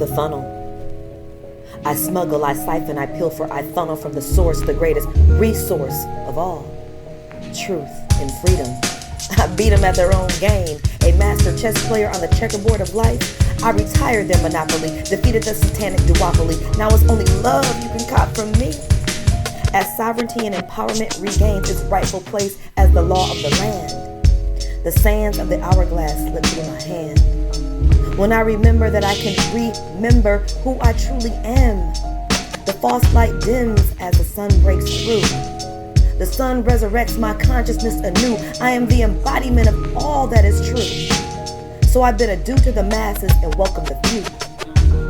The funnel. I smuggle, I siphon, I pilfer, I funnel from the source, the greatest resource of all. Truth and freedom. I beat them at their own game. A master chess player on the checkerboard of life. I retired their monopoly, defeated the satanic duopoly. Now it's only love you can cop from me. As sovereignty and empowerment regains its rightful place as the law of the land, the sands of the hourglass slip through my hand. When I remember that I can remember who I truly am, the false light dims as the sun breaks through. The sun resurrects my consciousness anew. I am the embodiment of all that is true. So I bid adieu to the masses and welcome the few,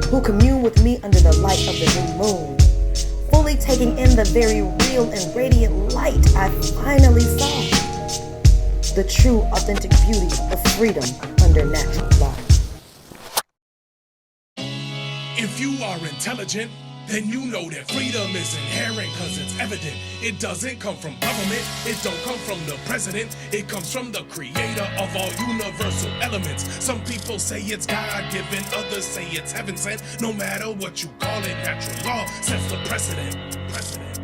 who commune with me under the light of the new moon. Fully taking in the very real and radiant light, I finally saw the true, authentic beauty of freedom under natural law. If you are intelligent, then you know that freedom is inherent, cause it's evident. It doesn't come from government, it don't come from the president, it comes from the creator of all universal elements. Some people say it's God-given, others say it's heaven sent. No matter what you call it, natural law sets the precedent.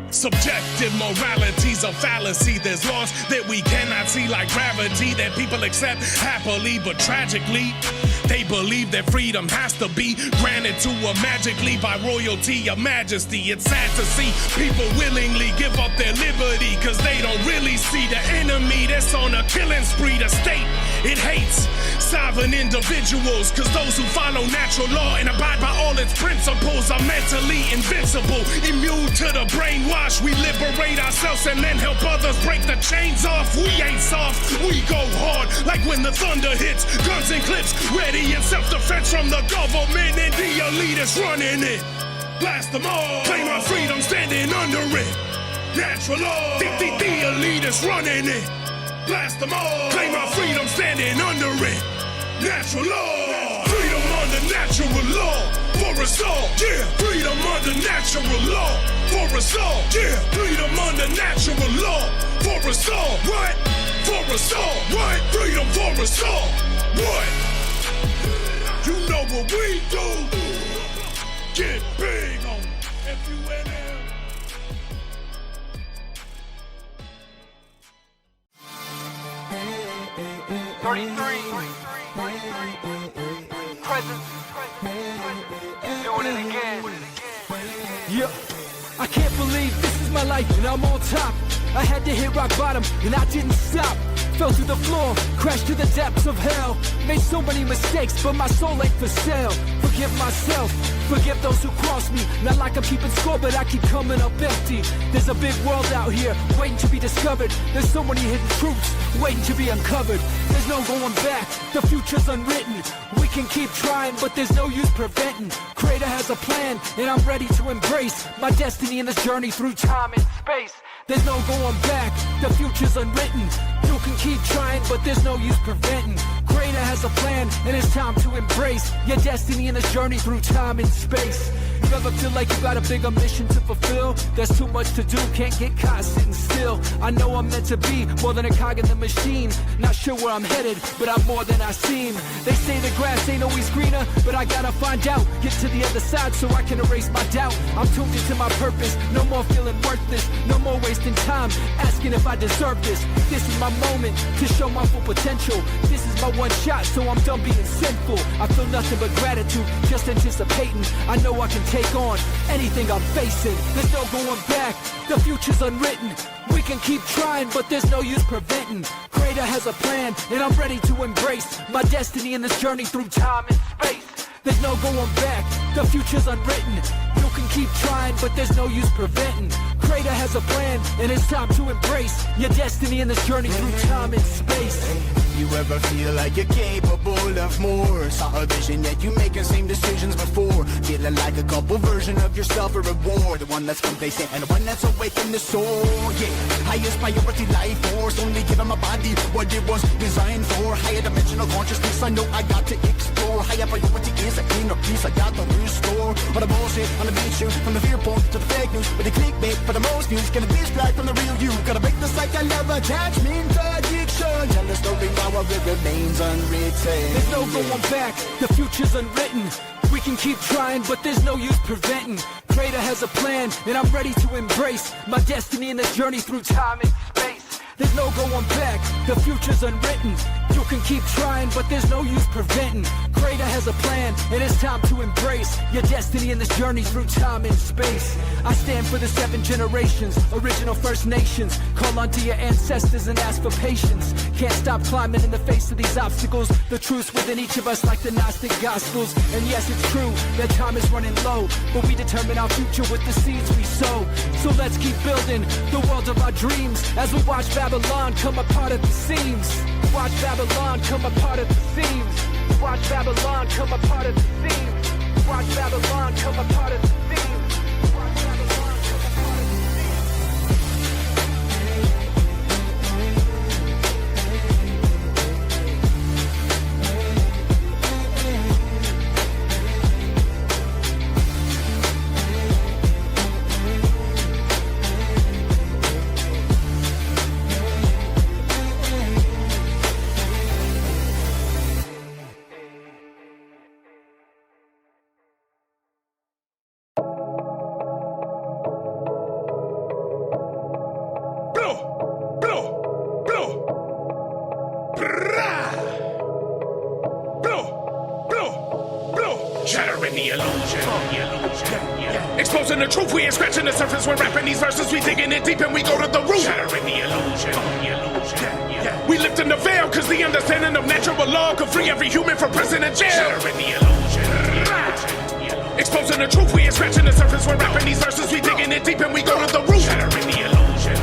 Subjective morality's a fallacy. There's laws that we cannot see, like gravity, that people accept happily, but tragically they believe that freedom has to be granted to them magically by royalty or majesty. It's sad to see people willingly give up their liberty, cause they don't really see the enemy that's on a killing spree. The state, it hates sovereign individuals, cause those who follow natural law and abide by all its principles are mentally invincible, immune to the brainwash. We liberate ourselves and then help others break the chains off. We ain't soft, we go hard, like when the thunder hits. Guns and clips, ready in self-defense from the government and the elitists running it. Blast them all, claim our freedom standing under it. Natural law, the elitists running it. Blast them all, claim our freedom standing under it. Natural law, freedom under natural law. For us all, yeah, freedom under natural law. For us all, yeah, freedom under natural law. For us all, what? For us all, what? Freedom for us all, what? You know what we do. Get big on FUNL. Present. Doing it again. Yeah. I can't believe this is my life and I'm on top. I had to hit rock bottom and I didn't stop. Fell to the floor, crashed to the depths of hell. Made so many mistakes, but my soul ain't for sale. Forgive myself, forgive those who crossed me. Not like I'm keeping score, but I keep coming up empty. There's a big world out here, waiting to be discovered. There's so many hidden truths, waiting to be uncovered. There's no going back, the future's unwritten. We can keep trying, but there's no use preventing. Creator has a plan, and I'm ready to embrace my destiny in this journey through time and space. There's no going back, the future's unwritten. You can keep trying, but there's no use preventing. Creator has a plan, and it's time to embrace your destiny in this journey through time and space. You ever feel like you got a bigger mission to fulfill? There's too much to do, can't get caught sitting still. I know I'm meant to be more than a cog in the machine. Not sure where I'm headed, but I'm more than I seem. They say the grass ain't always greener, but I gotta find out. Get to the other side so I can erase my doubt. I'm tuned into my purpose, no more feeling worthless. No more wasting time, asking if I deserve this. This is my moment to show my full potential. This is my one shot, so I'm done being sinful. I feel nothing but gratitude, just anticipating. I know I can take on anything I'm facing. There's no going back, the future's unwritten. We can keep trying, but there's no use preventing. Creator has a plan, and I'm ready to embrace my destiny in this journey through time and space. There's no going back, the future's unwritten. You can keep trying, but there's no use preventing. Creator has a plan, and it's time to embrace your destiny in this journey through time and space. You ever feel like you're capable of more? Saw a vision yet you making same decisions before. Feeling like a couple version of yourself a reward. The one that's complacent and the one that's awake in the soul. Yeah, highest priority life force. Only giving my body what it was designed for. Higher dimensional consciousness I know I got to explore. Higher priority is a inner peace I got to restore. All the bullshit on the beat shoot, from the fear porn to the fake news. With the clickbait for the most views. Gonna distract from the real you. Gotta break the cycle of attachment addiction. Tell the story now. It remains unwritten. There's no going back, the future's unwritten. We can keep trying, but there's no use preventing. Creator has a plan, and I'm ready to embrace my destiny in the journey through time and space. There's no going back, the future's unwritten. You can keep trying, but there's no use preventing. Creator has a plan, and it's time to embrace your destiny in this journey through time and space. I stand for the 7 generations, original First Nations. Call unto your ancestors and ask for patience. Can't stop climbing in the face of these obstacles. The truth's within each of us like the Gnostic Gospels. And yes, it's true that time is running low, but we determine our future with the seeds we sow. So let's keep building the world of our dreams as we watch Babylon come apart at the seams. Watch Babylon come apart at the seams. Watch Babylon come apart at the seams. Watch Babylon come apart at the seams. Watch Babylon come apart at the seams. Shattering the illusion. Exposing the truth, we ain't scratching the surface. We're rapping these verses, we digging it deep and we go to the root. Shattering the illusion. We lifting the veil, cause the understanding of natural law could free every human from prison and jail. Shattering the illusion. Exposing the truth, we ain't scratching the surface. We're rapping these verses, we digging it deep and we go to the root. Shattering the illusion.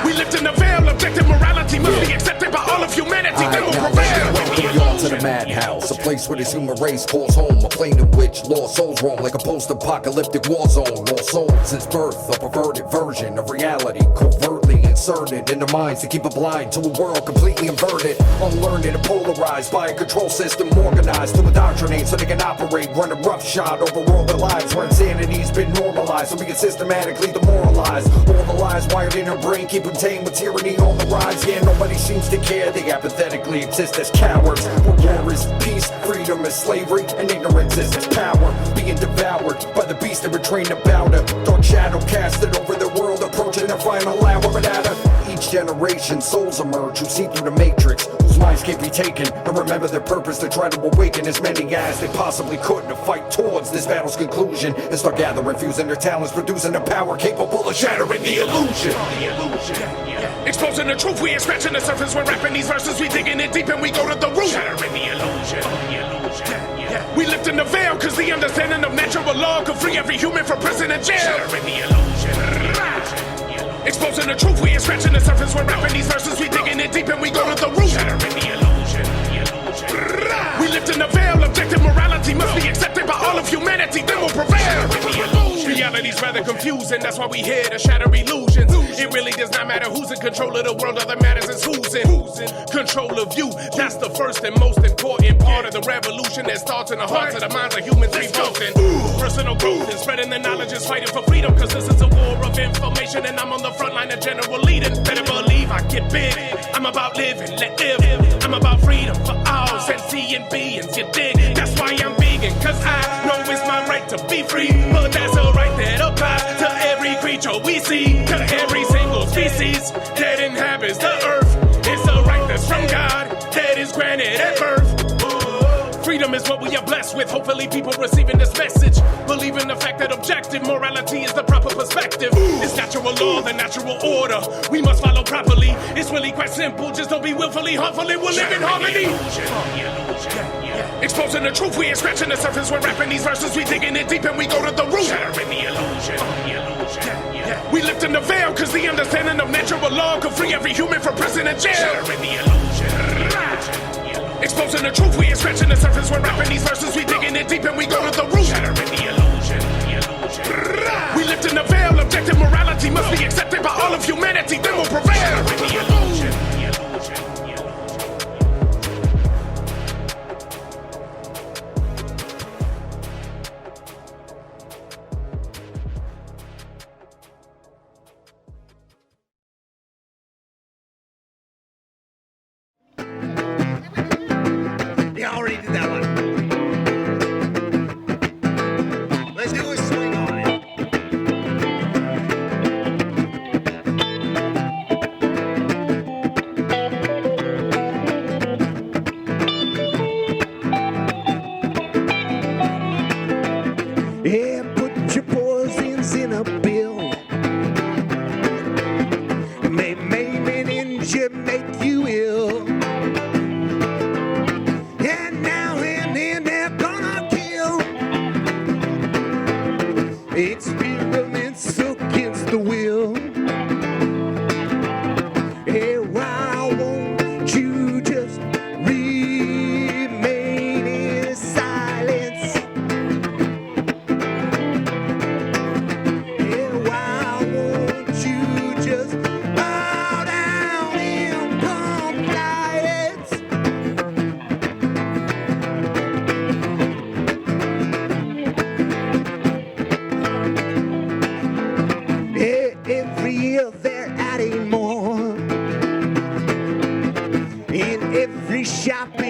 We lifting the veil, objective morality must be accepted by all of humanity, then we'll prevail. Welcome y'all to the madhouse, a place where this human race calls home, a plane in which lost souls roam like a post-apocalyptic war zone. Lost souls since birth, a perverted version of reality, covertly inserted in their minds to keep it blind to a world completely inverted, unlearned and polarized by a control system organized to indoctrinate so they can operate, run a roughshod over all their lives where insanity's been normalized, so we get systematically demoralized. All the lies wired in her brain keep them tame with tyranny on the rise. Yeah, nobody seems to care, they apathetically exist as cowards. Where war is peace, freedom is slavery, and ignorance is power. Being devoured by the beast that we're trained to bow to. Dark shadow casted over the world, approaching their final hour. And out of each generation, souls emerge who see through the matrix, whose minds can't be taken, and remember their purpose to try to awaken as many as they possibly could to fight towards this battle's conclusion and start gathering, fusing their talents, producing a power capable of shattering the illusion. Exposing the truth, we ain't scratching the surface. We're rapping these verses, we digging it deep and we go to the root. Shattering the illusion. We lifting the veil, cause the understanding of natural law could free every human from prison and jail. Shattering the illusion. Exposing the truth, we ain't scratching the surface. We're rapping these verses, we digging it deep and we go to the root. Shattering the illusion. We lifting the veil, objective morality must be accepted by all of humanity, then we'll prevail. Reality's rather confusing, that's why we here to shatter illusions. It really does not matter who's in control of the world, all that matters is who's in control of you. That's the first and most important part of the revolution that starts in the hearts of the minds of humans revolting. Personal growth and spreading the knowledge is fighting for freedom, cause this is a war of information and I'm on the front line of general leading. Better believe I get big, I'm about living, let live. I'm about freedom for all sentient beings, you dig? That's why I'm vegan, cause I know it's my right to be free. But that's a right that applies to every creature we see, to every single species that inhabits the earth. It's a right that's from God, that is granted at birth. Freedom is what we are blessed with. Hopefully people receiving this message believe in the fact that objective morality is the proper perspective. It's natural law, the natural order we must follow properly. It's really quite simple, just don't be willfully harmful and we'll live in harmony. Exposing the truth, we ain't scratching the surface. We're rapping these verses, we digging it deep and we go to the root. Shattering the illusion. We lifting the veil, cause the understanding of natural law could free every human from prison and jail. Shattering the illusion. Exposing the truth, we ain't scratching the surface. We're rapping these verses, we digging it deep and we go to the root. Shattering the illusion. We lifting the veil, objective morality must be accepted by all of humanity, then we'll prevail. Shattering the illusion. Yeah, I already did that one.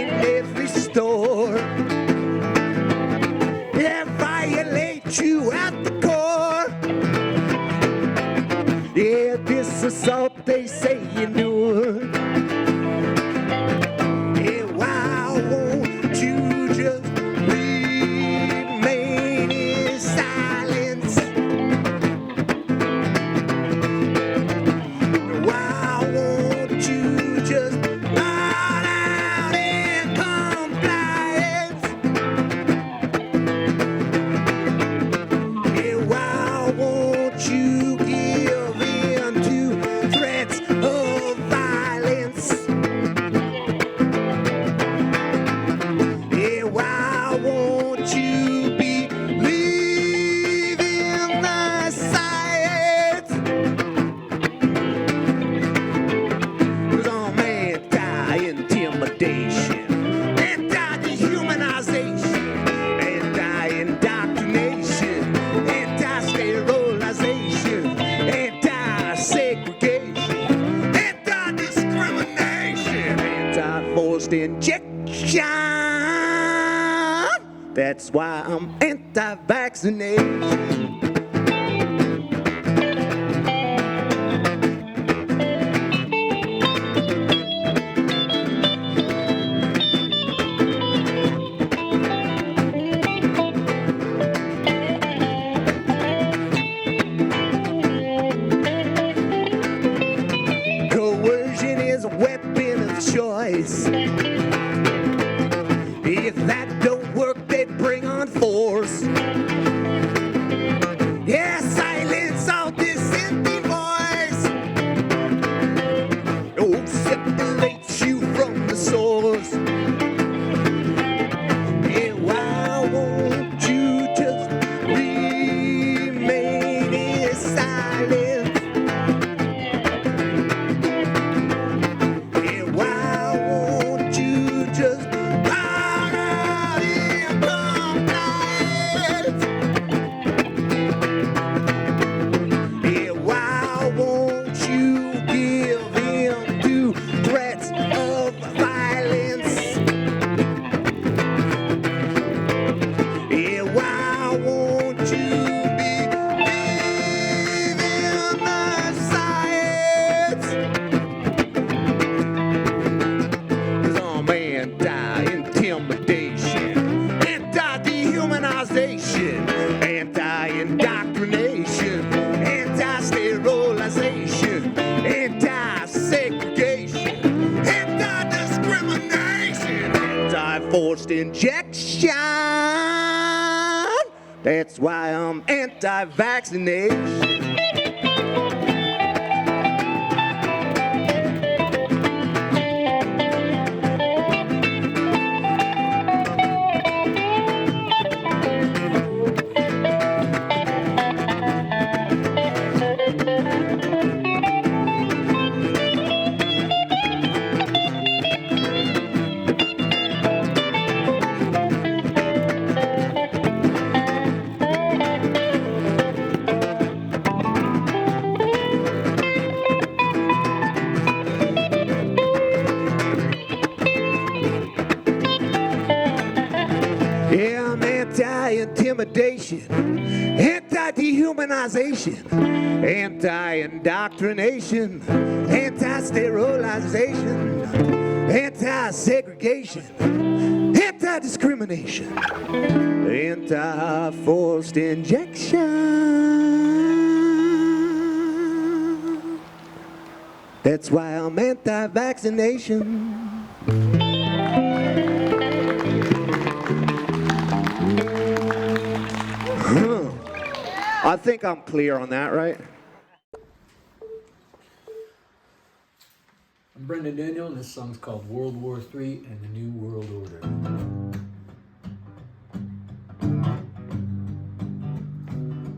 in every store. They violate you at the core. Yeah, this assault they say you know. Yeah, why won't you just remain in silence? Why won't you just ride out in compliance? Yeah, why won't you give in to threats of violence? Yeah, why won't you believe in the science? 'Cause I'm anti-intimidation, anti-dehumanization, anti-indoctrination, anti-sterilization, anti-segregation, anti-discrimination, anti-forced injection. That's why I'm anti-vaccination. Coercion is a weapon of choice. If that don't work, they bring on force. Yeah, silence all dissenting voice. Oh, separates you from the source. Yeah, why won't you just remain in silence? Yeah, why won't you just ride out in compliance? Yeah, why won't you give in to threats of violence? Yeah, why won't you believe in the science? 'Cause I'm anti-intimidation, anti-dehumanization, anti-indoctrination, anti-sterilization, anti-segregation, anti-discrimination, anti-forced injection. That's why I'm anti-vaccination. Yeah, I'm anti-intimidation, anti-dehumanization, anti-indoctrination, anti-sterilization, anti-segregation, anti-discrimination, anti-forced injection. That's why I'm anti-vaccination. I think I'm clear on that, right? I'm Brendan Daniel, and this song's called World War III and the New World Order.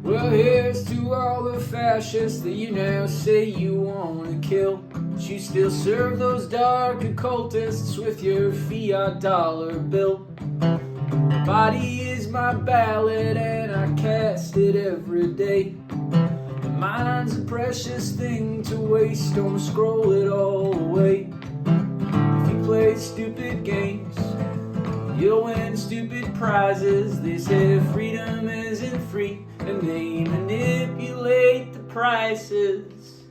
Well, here's to all the fascists that you now say you want to kill, but you still serve those dark occultists with your fiat dollar bill. My body is my ballot and I cast it every day. Mine's a precious thing to waste, don't scroll it all away. If you play stupid games. You'll win stupid prizes. They say freedom isn't free, and they manipulate the prices.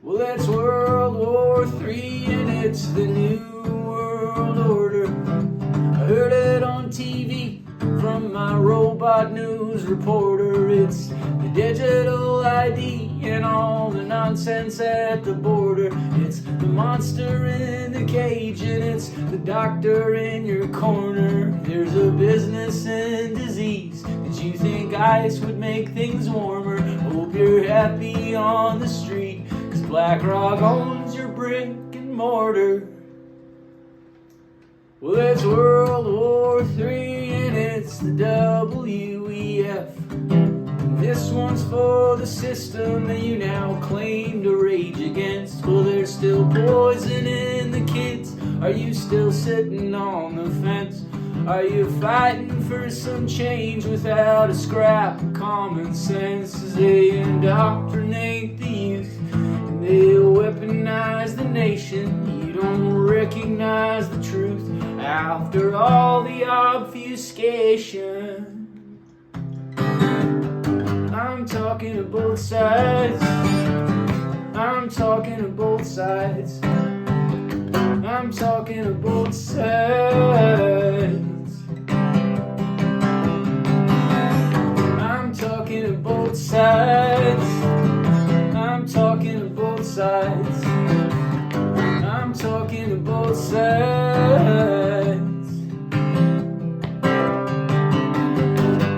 Well, it's World War III, and it's the New World Order. I heard it on TV from my robot news reporter. It's the digital ID and all the nonsense at the border. It's the monster in the cage, and it's the doctor in your corner. There's a business in disease that you think ice would make things warmer. Hope you're happy on the street, 'cause BlackRock owns your brick and mortar. Well, it's World War III, and it's the WEF. This one's for the system that you now claim to rage against. Well, there's still poison in the kids. Are you still sitting on the fence? Are you fighting for some change without a scrap of common sense? As they indoctrinate the youth and they weaponize the nation, you don't recognize the truth after all the obfuscation. I'm talking to both sides. I'm talking to both sides. I'm talking to both sides. I'm talking to both sides. I'm talking to both sides. I'm talking to both sides.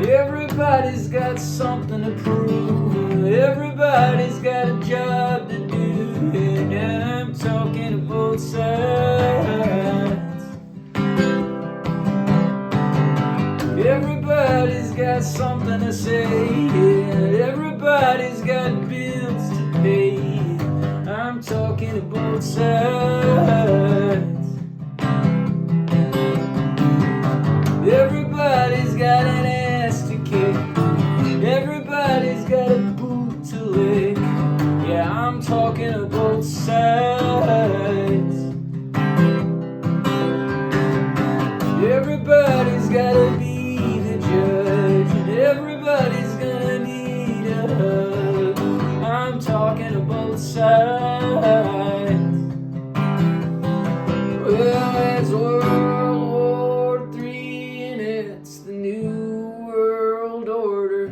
Everybody's got something to prove. Everybody's got a job to do. And I'm talking to both sides. Everybody's got something to say. Everybody's got bills to pay. I'm talking to both sides. Everybody's got an ass to kick. Everybody's got a boot to lick. Yeah, I'm talking to both sides. Everybody's gotta be the judge, and everybody's gonna need a hug. I'm talking to both sides. Well, it's World War III, and it's the New World Order.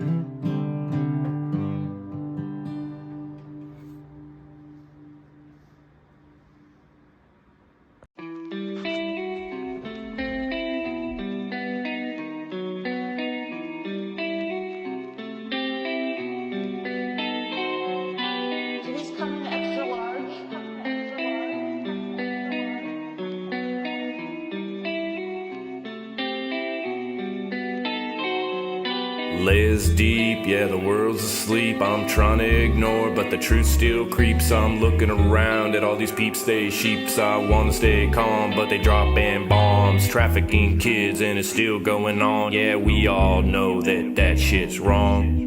Please come in extra large. Layers deep, yeah, the world's asleep. I'm trying to ignore, but the truth still creeps. I'm looking around at all these peeps, they sheeps. I wanna stay calm, but they dropping bombs, trafficking kids, and it's still going on. Yeah, we all know that shit's wrong.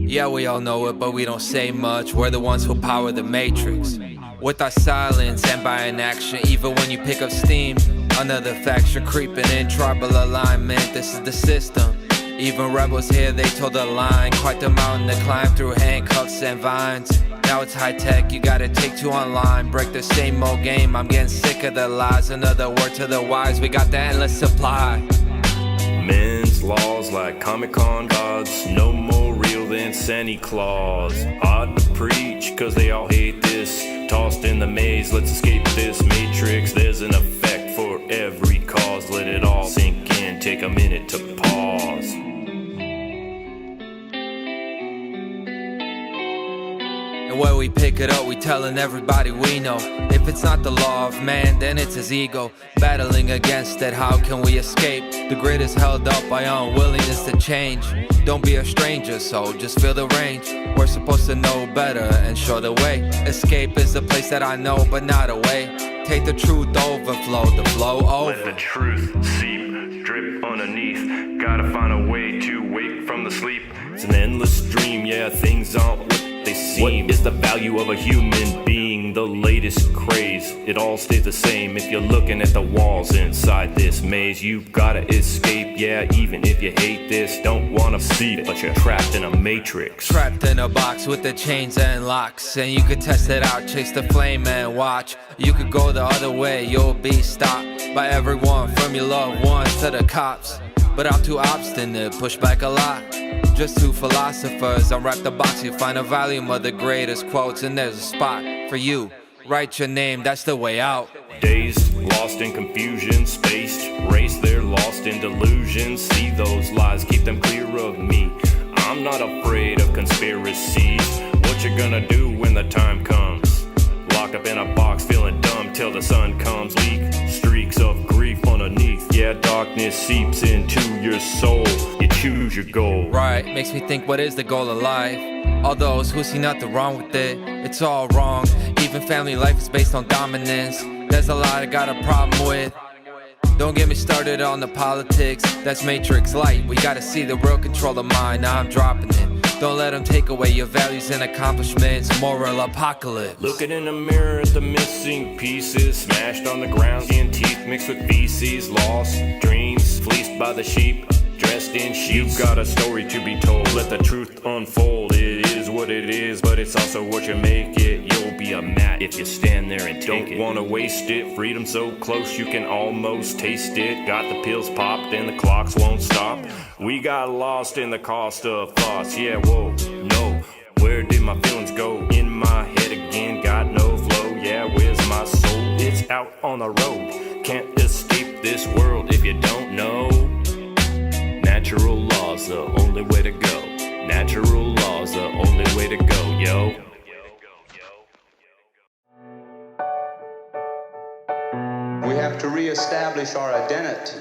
Yeah, we all know it, but we don't say much. We're the ones who power the matrix. With our silence and by inaction, even when you pick up steam, another faction creeping in tribal alignment. This is the system. Even rebels here, they told the line. Quite the mountain to climb through handcuffs and vines. Now it's high tech, you gotta take two online. Break the same old game, I'm getting sick of the lies. Another word to the wise, we got the endless supply. Men's laws like Comic-Con gods, no more real than Santa Claus. Hard to preach, cause they all hate this. Tossed in the maze, let's escape this matrix. There's an effect for every cause. Let it all sink in, take a minute to pause. And where we pick it up, we telling everybody we know. If it's not the law of man, then it's his ego. Battling against it, how can we escape? The grid is held up by unwillingness to change. Don't be a stranger, so just feel the range. We're supposed to know better and show the way. Escape is the place that I know, but not away. Take the truth, overflow, the flow over. Let the truth seep, drip underneath. Gotta find a way to wake from the sleep. It's an endless dream, yeah, things aren't what they seem. What is the value of a human being following the latest craze. It all stays the same if you're looking at the walls inside this maze. You've gotta escape, yeah, even if you hate this. Don't wanna see it, but you're trapped in a matrix. Trapped in a box with the chains and locks. And you could test it out, chase the flame and watch. You could go the other way, you'll be stopped by everyone, from your loved ones to the cops. But I'm too obstinate, push back a lot. Just two philosophers, unwrap the box, you find a volume of the greatest quotes. And there's a spot for you, write your name, that's the way out. Dazed, lost in confusion, spaced, race, they're lost in delusion. See those lies, keep them clear of me. I'm not afraid of conspiracies. What you gonna do when the time comes? Locked up in a box, feeling dumb till the sun comes. Leak streaks of grief underneath. Yeah, darkness seeps into your soul. You choose your goal. Right, makes me think, what is the goal of life? All those who see nothing wrong with it, it's all wrong. Even family life is based on dominance. There's a lot I got a problem with. Don't get me started on the politics, that's Matrix Light. We gotta see the real control of mind, now I'm dropping it. Don't let them take away your values and accomplishments. Moral apocalypse. Looking in the mirror at the missing pieces, smashed on the ground, seeing teeth mixed with feces. Lost dreams, fleeced by the sheep, dressed in sheets. You've got a story to be told, let the truth unfold. It is what it is, but it's also what you make it. You'll be a mat if you stand there and take it. Don't wanna waste it, freedom so close you can almost taste it. Got the pills popped and the clocks won't stop. We got lost in the cost of thoughts, yeah, whoa, no. Where did my feelings go? In my head again, got no flow, yeah, where's my soul? It's out on the road, can't escape this world if you don't know. Natural laws, the only way to go. Natural laws, the only way to go, yo. We have to reestablish our identity.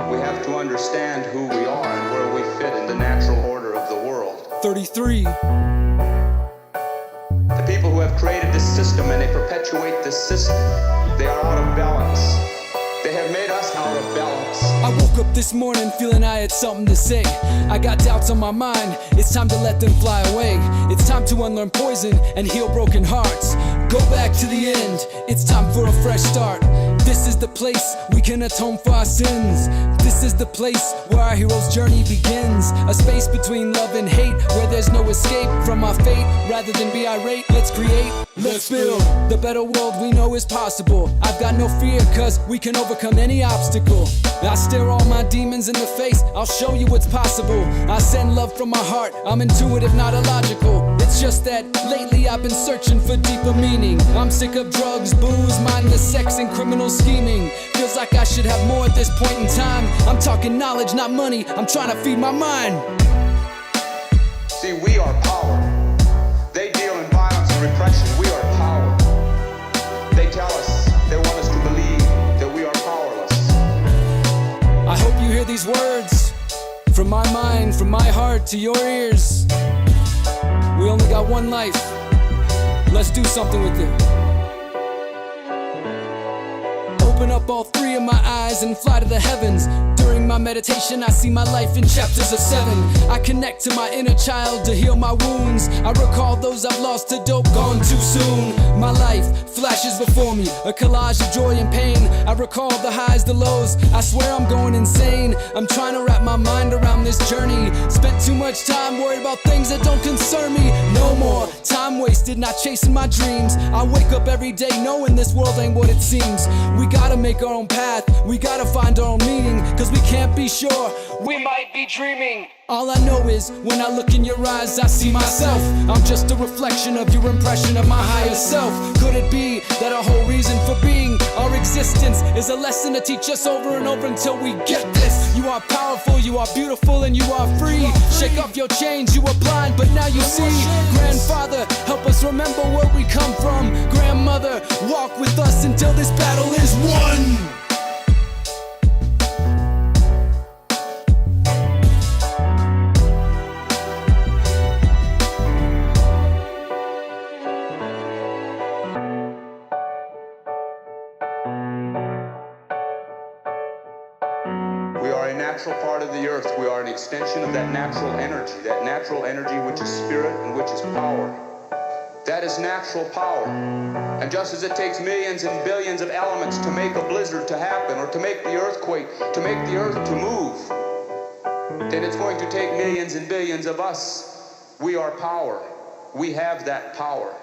We have to understand who we are and where we fit in the natural order of the world. 33. The people who have created this system and they perpetuate this system, they are out of balance. They have made us out of balance. I woke up this morning feeling I had something to say. I got doubts on my mind, it's time to let them fly away. It's time to unlearn poison and heal broken hearts. Go back to the end, it's time for a fresh start. This is the place we can atone for our sins. This is the place where our hero's journey begins. A space between love and hate, where there's no escape from our fate. Rather than be irate, let's create, let's build the better world we know is possible. I've got no fear, cause we can overcome any obstacle. I stare all my demons in the face, I'll show you what's possible. I send love from my heart, I'm intuitive, not illogical. It's just that lately I've been searching for deeper meaning. I'm sick of drugs, booze, mindless sex, and criminal scheming. Feels like I should have more at this point in time. I'm talking knowledge, not money, I'm trying to feed my mind. See, we are power. They deal in violence and repression. We are power. They tell us, they want us to believe that we are powerless. I hope you hear these words from my mind, from my heart to your ears. We only got one life. Let's do something with it. Open up all three of my eyes and fly to the heavens. During my meditation, I see my life in chapters of 7. I connect to my inner child to heal my wounds. I recall those I've lost to dope, gone too soon. My life flashes before me, a collage of joy and pain. I recall the highs, the lows, I swear I'm going insane. I'm trying to wrap my mind around this journey. Spent too much time worried about things that don't concern me. No more time wasted, not chasing my dreams. I wake up every day knowing this world ain't what it seems. We gotta make our own path, we gotta find our own meaning. Cause we can't be sure, we might be dreaming. All I know is, when I look in your eyes, I see myself. I'm just a reflection of your impression of my higher self. Could it be that our whole reason for being, our existence, is a lesson to teach us over and over until we get this? You are powerful, you are beautiful, and you are free. Shake off your chains, you were blind, but now you see. Grandfather, help us remember where we come from. Grandmother, walk with us until this battle is won. natural part of the earth. We are an extension of that natural energy which is spirit and which is power. That is natural power. And just as it takes millions and billions of elements to make a blizzard to happen, or to make the earthquake, to make the earth to move, then it's going to take millions and billions of us. We are power. We have that power.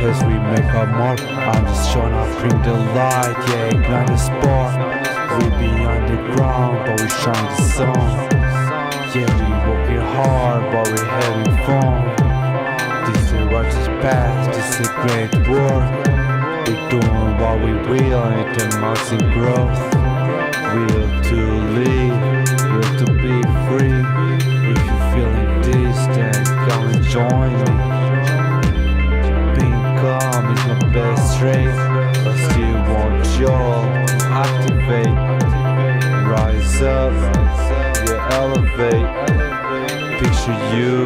as we make our mark. I'm just trying to bring the light, yeah, ignite the spark. We be underground, but we shine the sun. Yeah, we working hard, but we having fun. This is righteous path, this is great work. We doing what we will, and it amounts in growth. Will to live, will to be free. If you're feeling this, then come and join me. Being calm is my best trait. I still want y'all to activate. Rise up, yeah, elevate. Picture you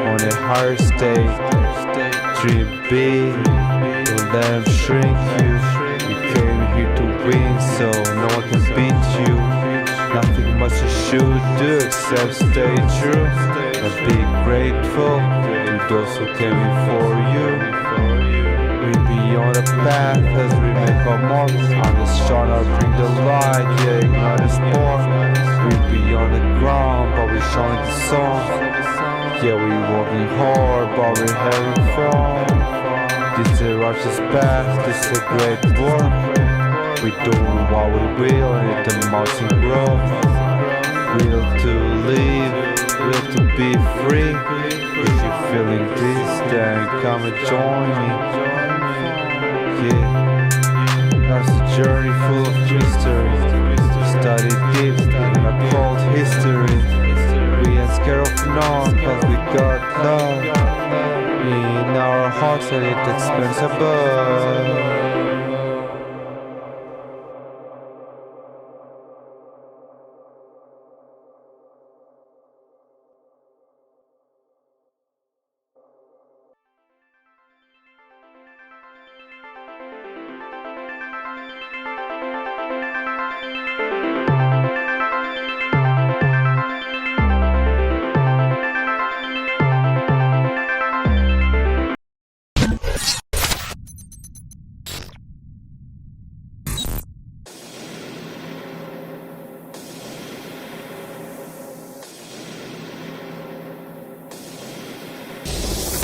on a higher state. Dream big, don't let them shrink you. You came here to win, so no one can beat you. Nothing much you should do except stay true and be grateful to those who came before you. We be on the path as we make our mark. I'm just trying to bring the light, yeah, ignite the spark. We be on the ground, but we shine the sun. Yeah, we working hard, but we having fun. This is a righteous path, this is a great work. We doing what we will, and it amounts in growth. Will to live, will to be free. If you're feeling this, then come and join me. Yeah, that's a journey full of mystery. Study deep in a cold history. We ain't scared of none, cause we got love in our hearts, and it expands above.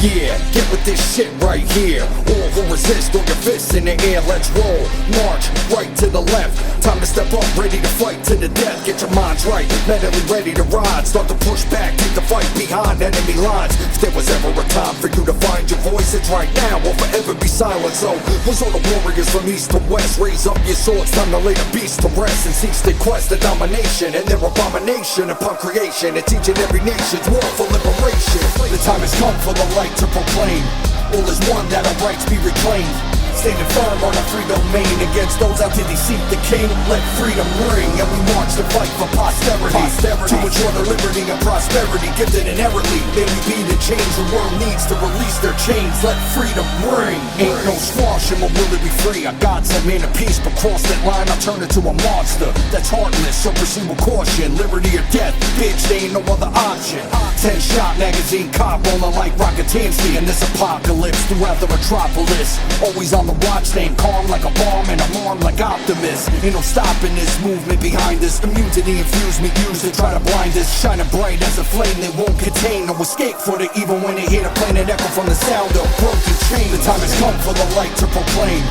Yeah, get with this shit right here. All who resist, throw your fists in the air, let's roll. March, right to the left. Time to step up, ready to fight to the death. Get your minds right, mentally ready to ride. Start to push back, take the fight behind enemy lines. If there was ever a time for you to find your voice, it's right now or forever be silent. So, who's all the warriors from east to west? Raise up your swords, time to lay the beast to rest. And cease their quest of domination and their abomination upon creation. And teach every nation's war for liberation. The time has come for the light to proclaim. All is one, that our rights be reclaimed. Standing firm on a free domain against those out to deceive the king. Let freedom ring, and we march to fight for posterity. To ensure their liberty and prosperity, gifted inherently. May we be the change the world needs to release their chains. Let freedom ring. Ain't no squash, and will it be free? Our God sent man of peace, but cross that line, I'll turn into a monster that's heartless. So proceed with caution, liberty or death, bitch, there ain't no other option. 10-shot magazine cop rolling like Rocketansky in this apocalypse throughout the metropolis. Always on the watch, staying calm like a bomb and I'm armed like Optimus. Ain't no stopping this movement behind us. Immunity infused me, used to try to blind us. Shining bright as a flame they won't contain. No escape for the evil when they hear the planet echo from the sound of broken chain. The time has come for the light to proclaim.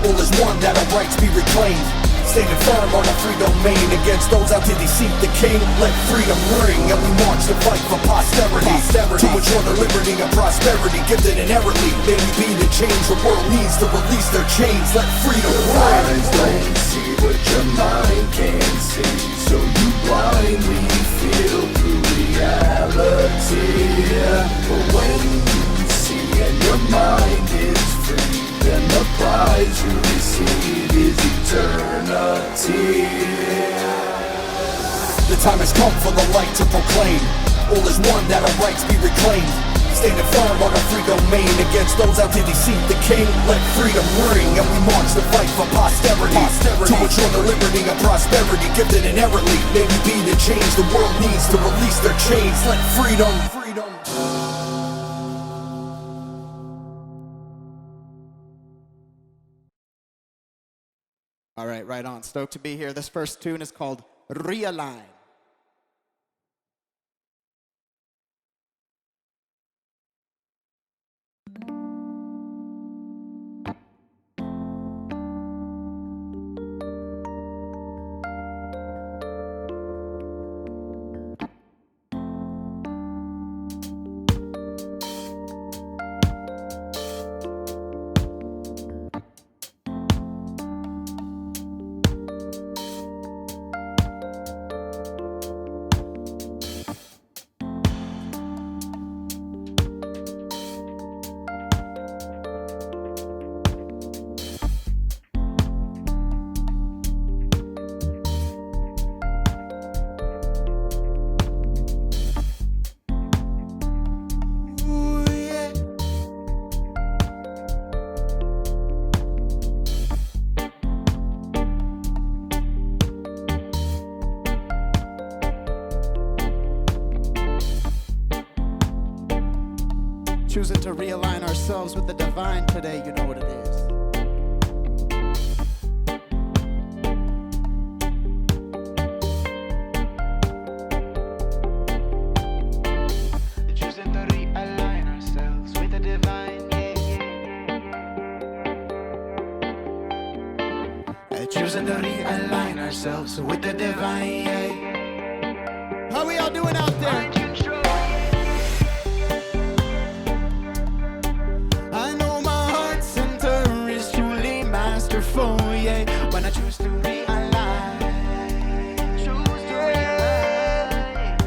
All is one, that our rights be reclaimed. Standing firm on a free domain against those out to deceive the king. Let freedom ring, and we march to fight for posterity. To ensure their liberty and prosperity, gifted inherently. May we be the change the world needs to release their chains. Let freedom ring. Eyes don't see what your mind can't see, so you blindly feel through reality. But when you see and your mind is free, then the prize you receive is eternity. The time has come for the light to proclaim. All is one, that our rights be reclaimed. Standing firm on a free domain against those out to deceive the king. Let freedom ring, and we march to fight for posterity. To ensure the liberty and prosperity, gifted inherently. May we be the change the world needs to release their chains. Let freedom. All right, right on. Stoked to be here. This first tune is called Realign. ourselves with the divine today, you know what it is. Choosing to realign ourselves with the divine, choosing to realign ourselves with the divine. How we all doing out there? I know my heart center is truly masterful, yeah. When I choose to realign, choose to realign.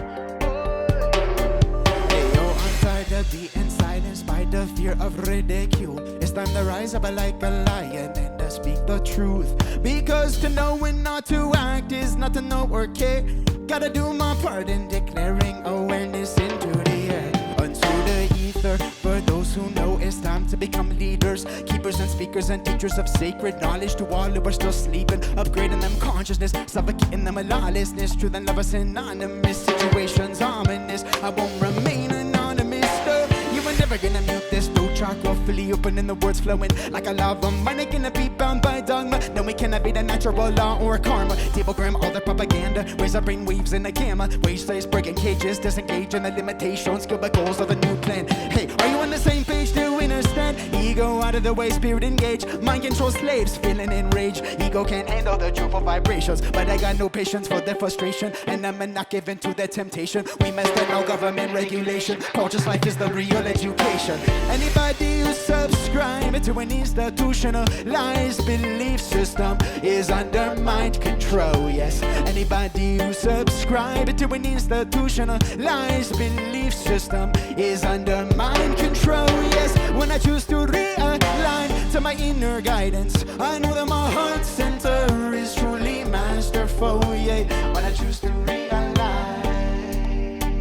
Hey, yo, I'm tired of being inside in spite of fear of ridicule. It's time to rise up like a lion and to speak the truth. Because to know and not to act is not to know or care. Gotta do my part in declaring awareness into the air, unto the ether. For those who know it's time to become leaders, keepers and speakers and teachers of sacred knowledge to all who are still sleeping, upgrading them consciousness, suffocating them with lawlessness. Truth and love are synonymous, situations ominous. I won't remain anonymous, though. You were never gonna mute this, though. Chakra fully open and the words flowing like a lava. Money cannot be bound by dogma. No, we cannot be the natural law or karma. Tablegram all the propaganda, raise our brain waves in the gamma. Wage slaves breaking cages, disengage in the limitations. Skill by goals of the new plan. Hey, are you on the same page to understand? Ego out of the way, spirit engage. Mind control slaves, feeling enraged. Ego can't handle the truthful vibrations, but I got no patience for their frustration, and I'm not given to their temptation. We must have no government regulation. Conscious life is the real education. Anybody who subscribe to an institutionalized belief system is under mind control, yes. Anybody who subscribe to an institutionalized belief system is under mind control, yes. When I choose to realign to my inner guidance, I know that my heart center is truly masterful, yeah. When I choose to realign,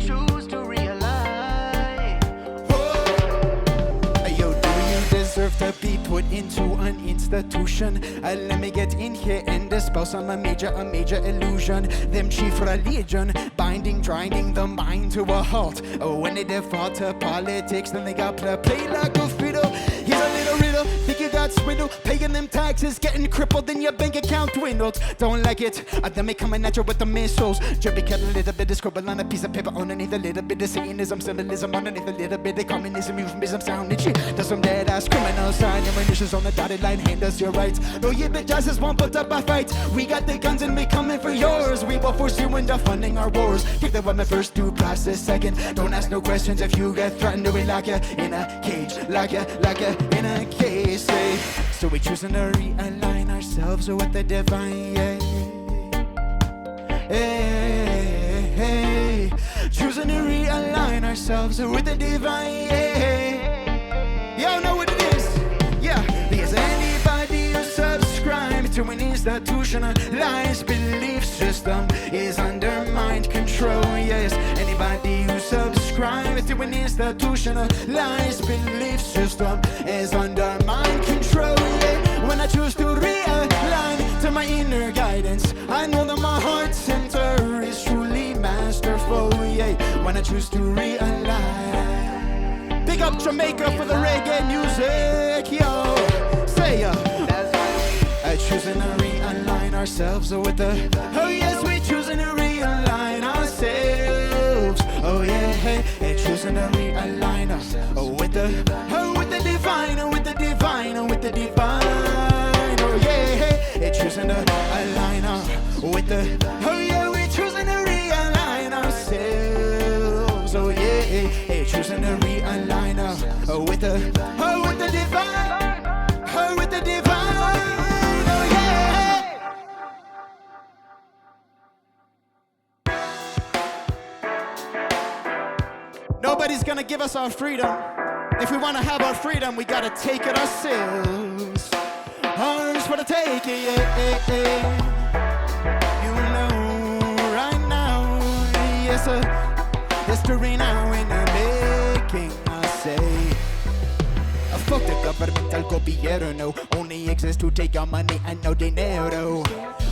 choose to realign. Oh. Yo, do you deserve to be put into an institution? Let me get in here and dispel a major illusion. Them chief religion, binding, grinding the mind to a halt. Oh, when they default to politics, then they got to play like a fiddle. Here's a little riddle, think you got swindled. Paying them taxes, getting crippled, then your bank account dwindled. Don't like it, then they coming at you with the missiles. Drippy cut a little bit of scribble on a piece of paper underneath a little bit of Satanism, symbolism underneath a little bit of communism, euphemism, sounding shit. There's some dead ass criminals, sign your initials on the dotted line, hand us your rights. No, you bitch asses won't put up a fight. We got the guns and we coming for yours. We will force you into funding our wars. Take the women first, due process second. Don't ask no questions if you get threatened. We lock you in a cage, lock you in a case. Hey. So we choosing to realign ourselves with the divine. Yeah. Hey, hey. Choosing to realign ourselves with the divine. Yeah. Y'all know what it is. Yeah. Because anybody who subscribes to an institutionalized belief system is under mind control. Yes. Anybody who subscribes to an institutionalized belief system is under mind control. Yeah. When I choose to realign to my inner guidance, I know that my heart center is truly masterful. Yeah. When I choose to realign. Big up Jamaica for the reggae music, yo. Say ya. Choosing to realign ourselves with the. Oh yes, we choosing to realign ourselves. Oh yeah, hey, choosing to realign us with the. Oh, with the divine, with the divine, with the divine. Oh yeah, hey, choosing to align with the. Oh yeah, we choosing to realign ourselves. Oh yeah, hey, choosing to realign with the. Oh, with the divine. Oh, with the divine. Nobody's gonna give us our freedom. If we wanna have our freedom, we gotta take it ourselves. Ours for the taking, yeah, yeah. You know, right now, yes, sir. History now in the making, I say. Fuck the governmental gobierno, only exists to take your money and no dinero.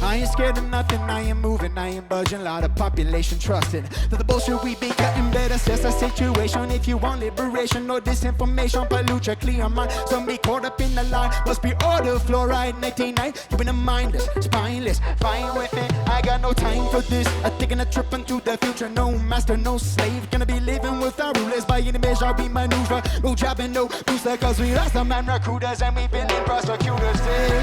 I ain't scared of nothing, I am moving, I am budging. Lot of population trusting that the bullshit we be cutting better assess the situation. If you want liberation or disinformation, pollute your clear mind. Some be caught up in the line, must be order fluoride 99. You been a mindless, spineless, fine with it. I got no time for this. I'm taking a trip into the future. No master, no slave. Gonna be living with our rulers by any measure we maneuver. No job and no booster, cause we lost the man recruiters and we've been in prosecutors. Hey.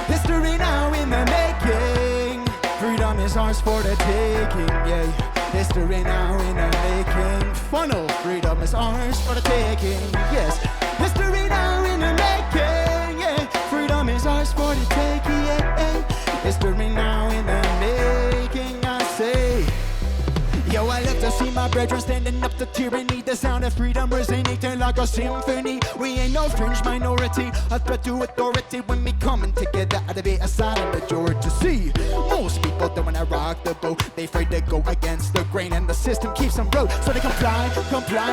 History now in the making. Freedom is ours for the taking, yeah. History now in the making. FUNL, freedom is ours for the taking, yes. History now in the making, yeah. Freedom is ours for the taking, yeah. History now in the making, I say. Yo, I love to see my brethren standing up to tyranny. The sound of freedom resonating like a symphony. We ain't no fringe minority, a threat to authority. When we coming together, I'd be a silent majority. See, most people don't wanna rock the boat. They afraid to go against the grain, and the system keeps them broke. So they comply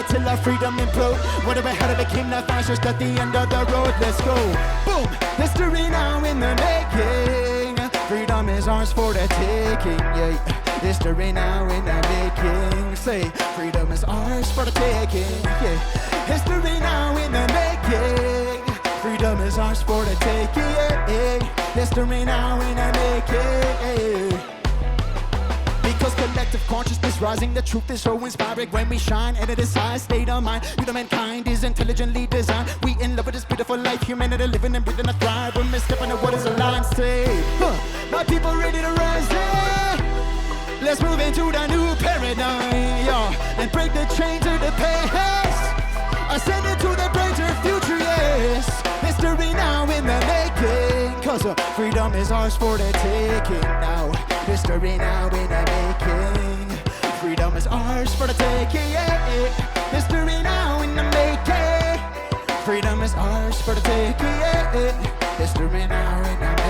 till our freedom implode. Whatever had it became the fascist at the end of the road. Let's go, boom. History now in the making. Freedom is ours for the taking, yeah. History now in the making. Say, freedom is ours for the taking, yeah. History now in the making. Freedom is ours for the taking, yeah. History now in the making. Because collective consciousness rising, the truth is so inspiring when we shine. And it is high state of mind. You know, mankind is intelligently designed. We in love with this beautiful life, humanity living and breathing a thrive. We're misstepping at what is aligned. Say, my people ready to rise, yeah. Let's move into the new paradigm, yeah, and break the chains of the past. Ascend into the brighter future, yes. History now in the making. Cause freedom is ours for the taking now. History now in the making. Freedom is ours for the taking, yeah. History now in the making. Freedom is ours for the taking, yeah. History now in the making.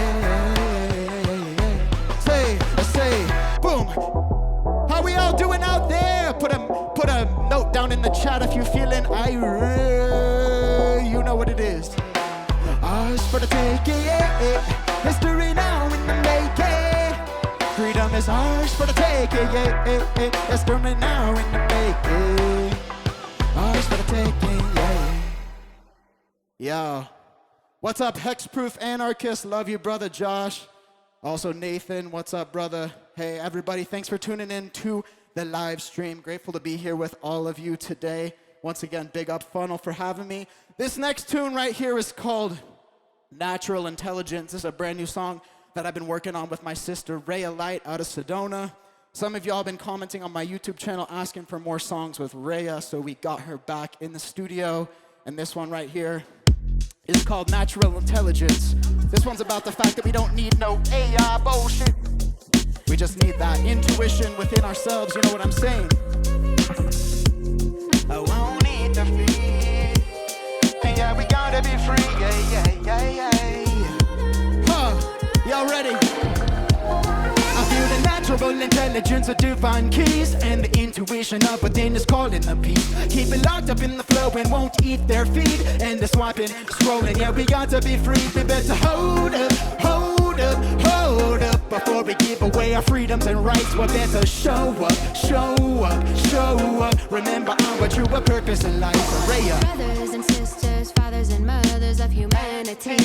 Say, boom. How we all doing out there? Put a note down in the chat if you're feeling irate. You know what it is. Ours for the taking, yeah. History now in the making. Freedom is ours for the taking, yeah. History now in the making. Ours for the taking, yeah. Yo. What's up, Hexproof Anarchist? Love you, brother Josh. Also, Nathan, what's up, brother? Hey, everybody, thanks for tuning in to the live stream. Grateful to be here with all of you today. Once again, big up FUNL for having me. This next tune right here is called Natural Intelligence. This is a brand new song that I've been working on with my sister, Rhea Light, out of Sedona. Some of y'all have been commenting on my YouTube channel asking for more songs with Rhea, so we got her back in the studio. And this one right here is called Natural Intelligence. This one's about the fact that we don't need no AI bullshit. We just need that intuition within ourselves, you know what I'm saying? I won't need to feed. Yeah, we gotta be free, yeah. Y'all ready? I feel the natural intelligence of divine keys, and the intuition of within is calling the peace. Keep it locked up in the flow and won't eat their feed. And the swiping, scrolling, yeah, we got to be free. We better hold up. Before we give away our freedoms and rights, we better show up. Remember our true purpose in life. Rhea. Brothers and sisters, fathers and mothers of humanity,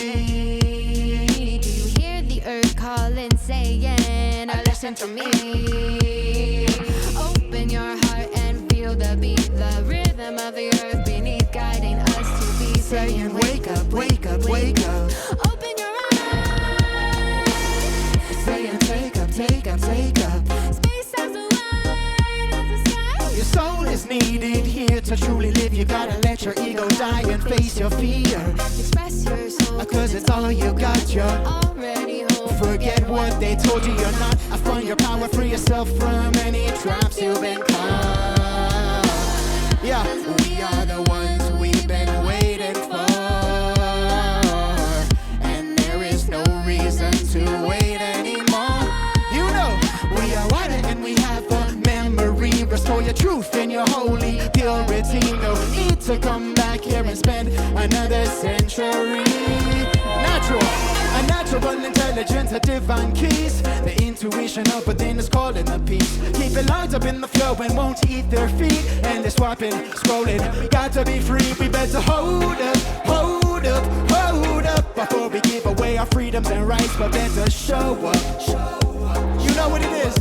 do you hear the earth calling, saying, listen to me? Open your heart and feel the beat, the rhythm of the earth beneath, guiding us to be saying, wake up. Open your eyes, saying, take up. Space as wide as the sky. Your soul is needed here to truly live. You gotta let your ego die and face your fear. Express your soul, cause it's all you got, you're already home. Forget what they told you, you're not. Find your power, free yourself from any traps you've been caught. Yeah, we are the ones we've been waiting for. And there is no reason to wait anymore. You know, we are wider and we have a memory. Restore your truth and your holy purity. No need to come back here and spend another century. A natural intelligence intelligence, a divine keys. The intuition of within is calling the peace. Keep it locked up in the flow and won't eat their feet. And they're swapping, scrolling. We got to be free. We better hold up, hold up, hold up. Before we give away our freedoms and rights, we better show up. You know what it is.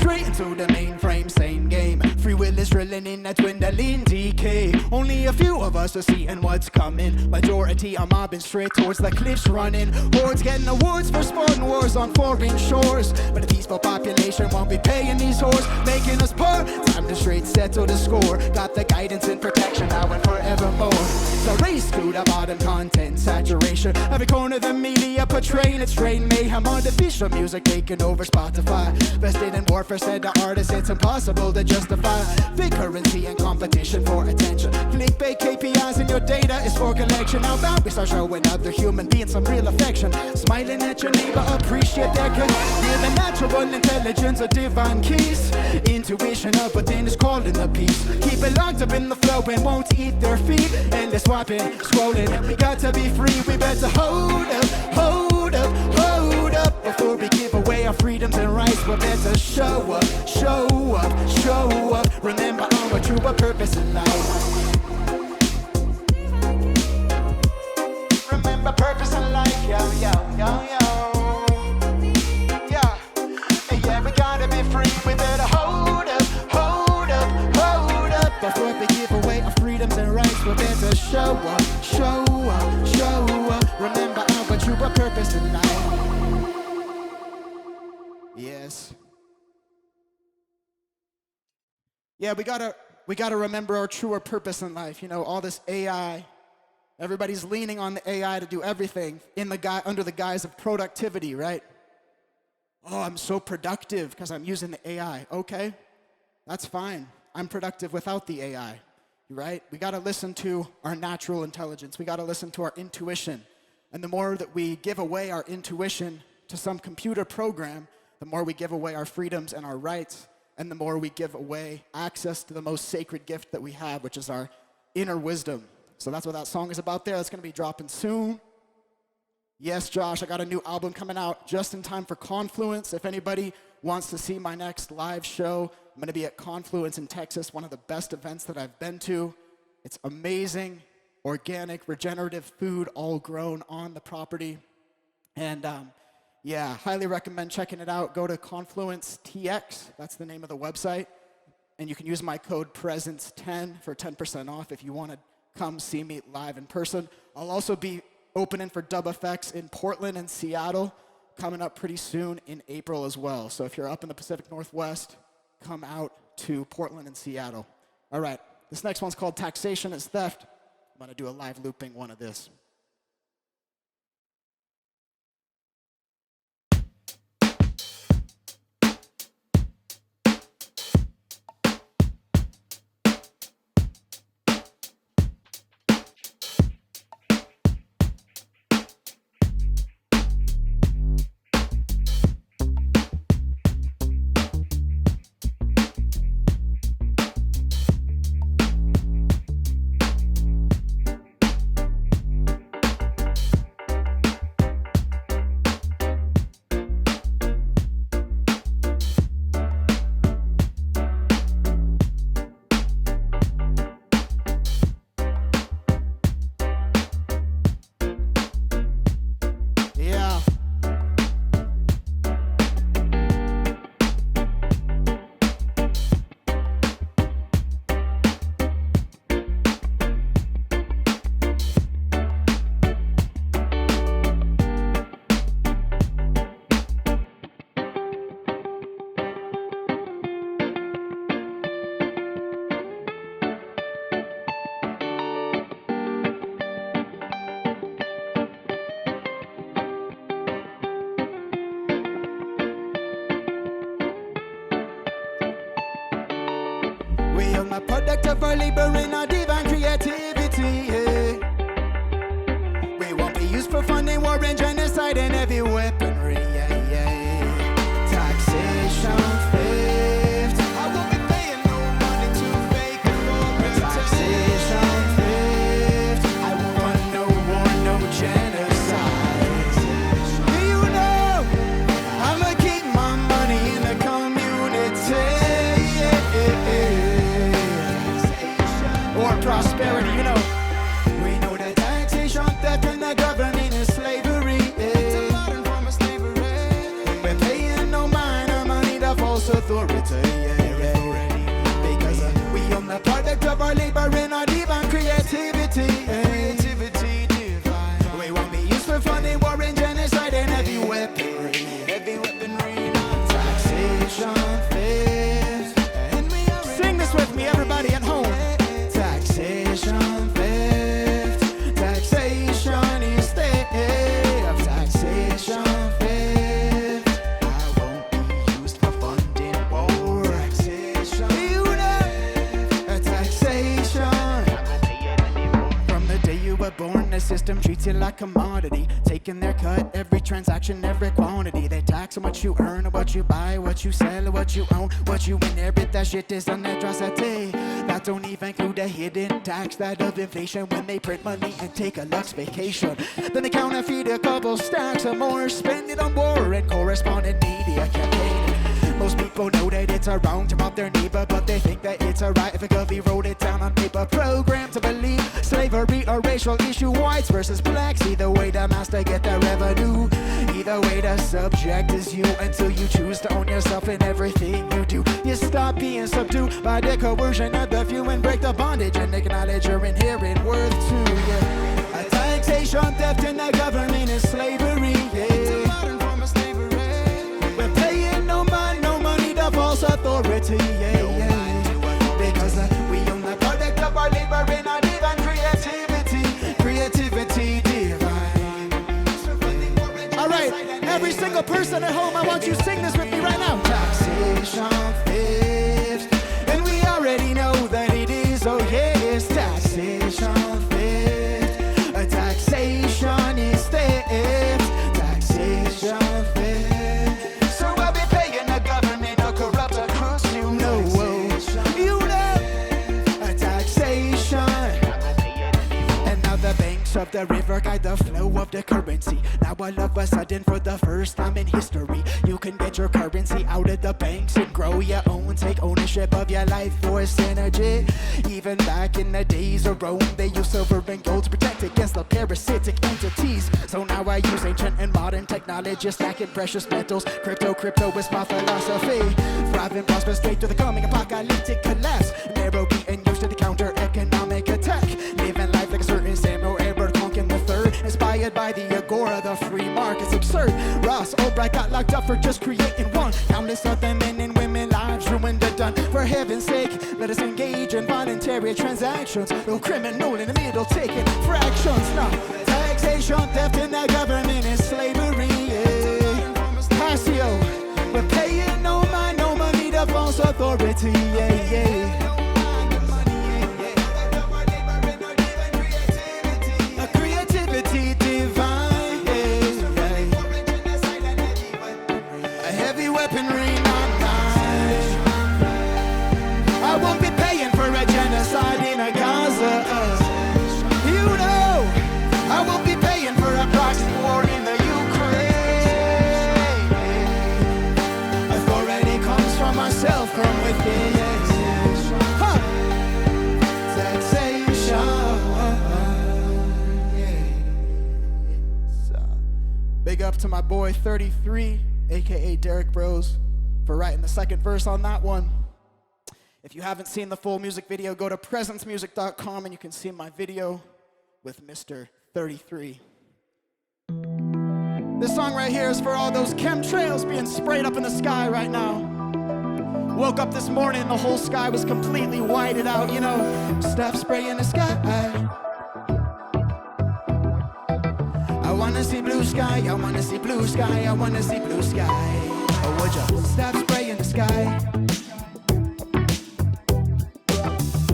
Straight into the mainframe, same game. Free will is drilling in a dwindling decay. Only a few of us are seeing what's coming. Majority are mobbing straight towards the cliffs running. Hordes getting awards for sporting wars on foreign shores. But the peaceful population won't be paying these whores, making us poor. Time to straight settle the score. Got the guidance and protection now and forevermore. So race to the bottom, content saturation. Every corner of the media portraying its strain mayhem. Artificial music taking over Spotify. Vested in warfare, said the artist, it's impossible to justify. Fake currency and competition for attention. Clickbait KPIs in your data is for collection. Now bound we start showing other human beings some real affection. Smiling at your neighbor, appreciate their good. With a natural intelligence, a divine keys. Intuition of within is calling the peace. Keep it locked up in the flow and won't eat their feet. Endless swapping, scrolling. We got to be free. We better hold up, hold up, hold up. Before we give away our freedoms and rights, we better show up, show up, show up. Remember our true purpose in life. Remember purpose in life, yo, yo, yo, yo. Yeah, yeah, we gotta be free. We better hold up, hold up, hold up. Before we give away our freedoms and rights, we better show up, show up, show up. Remember our true purpose in life. Yes. Yeah, we gotta remember our truer purpose in life. You know, all this AI, everybody's leaning on the AI to do everything under the guise of productivity, right? Oh, I'm so productive because I'm using the AI. Okay, that's fine. I'm productive without the AI, right? We gotta listen to our natural intelligence. We gotta listen to our intuition. And the more that we give away our intuition to some computer program, the more we give away our freedoms and our rights, and the more we give away access to the most sacred gift that we have, which is our inner wisdom. So that's what that song is about there. That's going to be dropping soon. Yes, Josh, I got a new album coming out just in time for Confluence. If anybody wants to see my next live show, I'm going to be at Confluence in Texas, one of the best events that I've been to. It's amazing, organic, regenerative food, all grown on the property. And yeah, highly recommend checking it out. Go to Confluence TX, that's the name of the website. And you can use my code PRESENCE10 for 10% off if you want to come see me live in person. I'll also be opening for Dub Effects in Portland and Seattle, coming up pretty soon in April as well. So if you're up in the Pacific Northwest, come out to Portland and Seattle. All right, this next one's called Taxation is Theft. I'm going to do a live looping one of this. I'm a product of our labor and our divine creativity. Yeah. We won't be used for funding war and genocide and heavy weaponry. Yeah, yeah. Taxation, theft. I won't be paying no money to fake authority. Taxation, theft. I won't want no war, no genocide. authority, because we own the product of our labor and not even creativity. Creativity divine. We won't be used for funny war and genocide and heavy weaponry. Heavy weaponry, not taxation, theft. Sing this with me, everybody at home. Taxation, theft. Taxation is theft. Taxation, theft. I won't be used for funding war. Taxation, taxation. From the day you were born, the system treats you like a commodity, taking their cut every transaction, every quantity. They tax on what you earn, or what you buy, what you sell, or what you own, what you inherit. That shit is an atrocity. That don't even include the hidden tax, that of inflation, when they print money and take a luxe vacation. Then they counterfeit a couple stacks of more, spend it on war and corresponding media campaign. Most people know that it's a wrong to rob their neighbor, but they think that it's a right if a govy wrote it down on paper. Programmed to believe slavery a racial issue, whites versus blacks. Either way, the master get the revenue. Either way, the subject is you, until you choose to own yourself in everything you do. You stop being subdued by the coercion of the few and break the bondage and acknowledge your inherent worth too. Yeah. A taxation, theft in the government is slavery. Yeah. It's a modern form of slavery. We're paying no money to false authority. Yeah, because we own the product of our labor and not even creativity. Creativity divine. All right, every single person at home, I want you to sing this with me right now. Taxation, theft, and we already know that it is. Oh yes, taxation, theft. A taxation is theft. Taxation, theft. So I'll be paying the government or corrupt or crooks. You know, a taxation. And now the banks of the river guide the flow of the currency. Now all of a sudden, for the first time in history, you can get your currency out of the banks and grow your own. Take ownership of your life force energy. Even back in the days of Rome, they used silver and gold to protect against the parasitic entities. So now I use ancient and modern technology, stacking precious metals. Crypto is my philosophy. Thrive and prosper straight through the coming apocalyptic collapse. Narrow being used to the counter economic attack. Living life like a certain Samuel Edward Conkin III, inspired by the agora, the free market's absurd. Ross Ulbricht got locked up for just creating one. Countless other men and women lives ruined and done. For heaven's sake, let us engage in voluntary transactions. No criminal in the middle taking fractions. No taxation, theft in the government is slavery. Yeah. Passio, we're paying no money to false authority. Yeah. Creativity divine. A heavy weaponry, not mine. I won't be paying for a genocide in a Gaza. You know, I won't be paying for a proxy war in the Ukraine. Authority comes from myself, from within. Huh. Taxation. Big up to my boy 33, aka Derek Bros, for writing the second verse on that one. If you haven't seen the full music video, go to presencemusic.com and you can see my video with Mr. 33. This song right here is for all those chemtrails being sprayed up in the sky right now. Woke up this morning, the whole sky was completely whited out, you know. Stop spraying the sky. I wanna see blue sky, I wanna see blue sky, I wanna see blue sky. Oh, would you stop spraying the sky?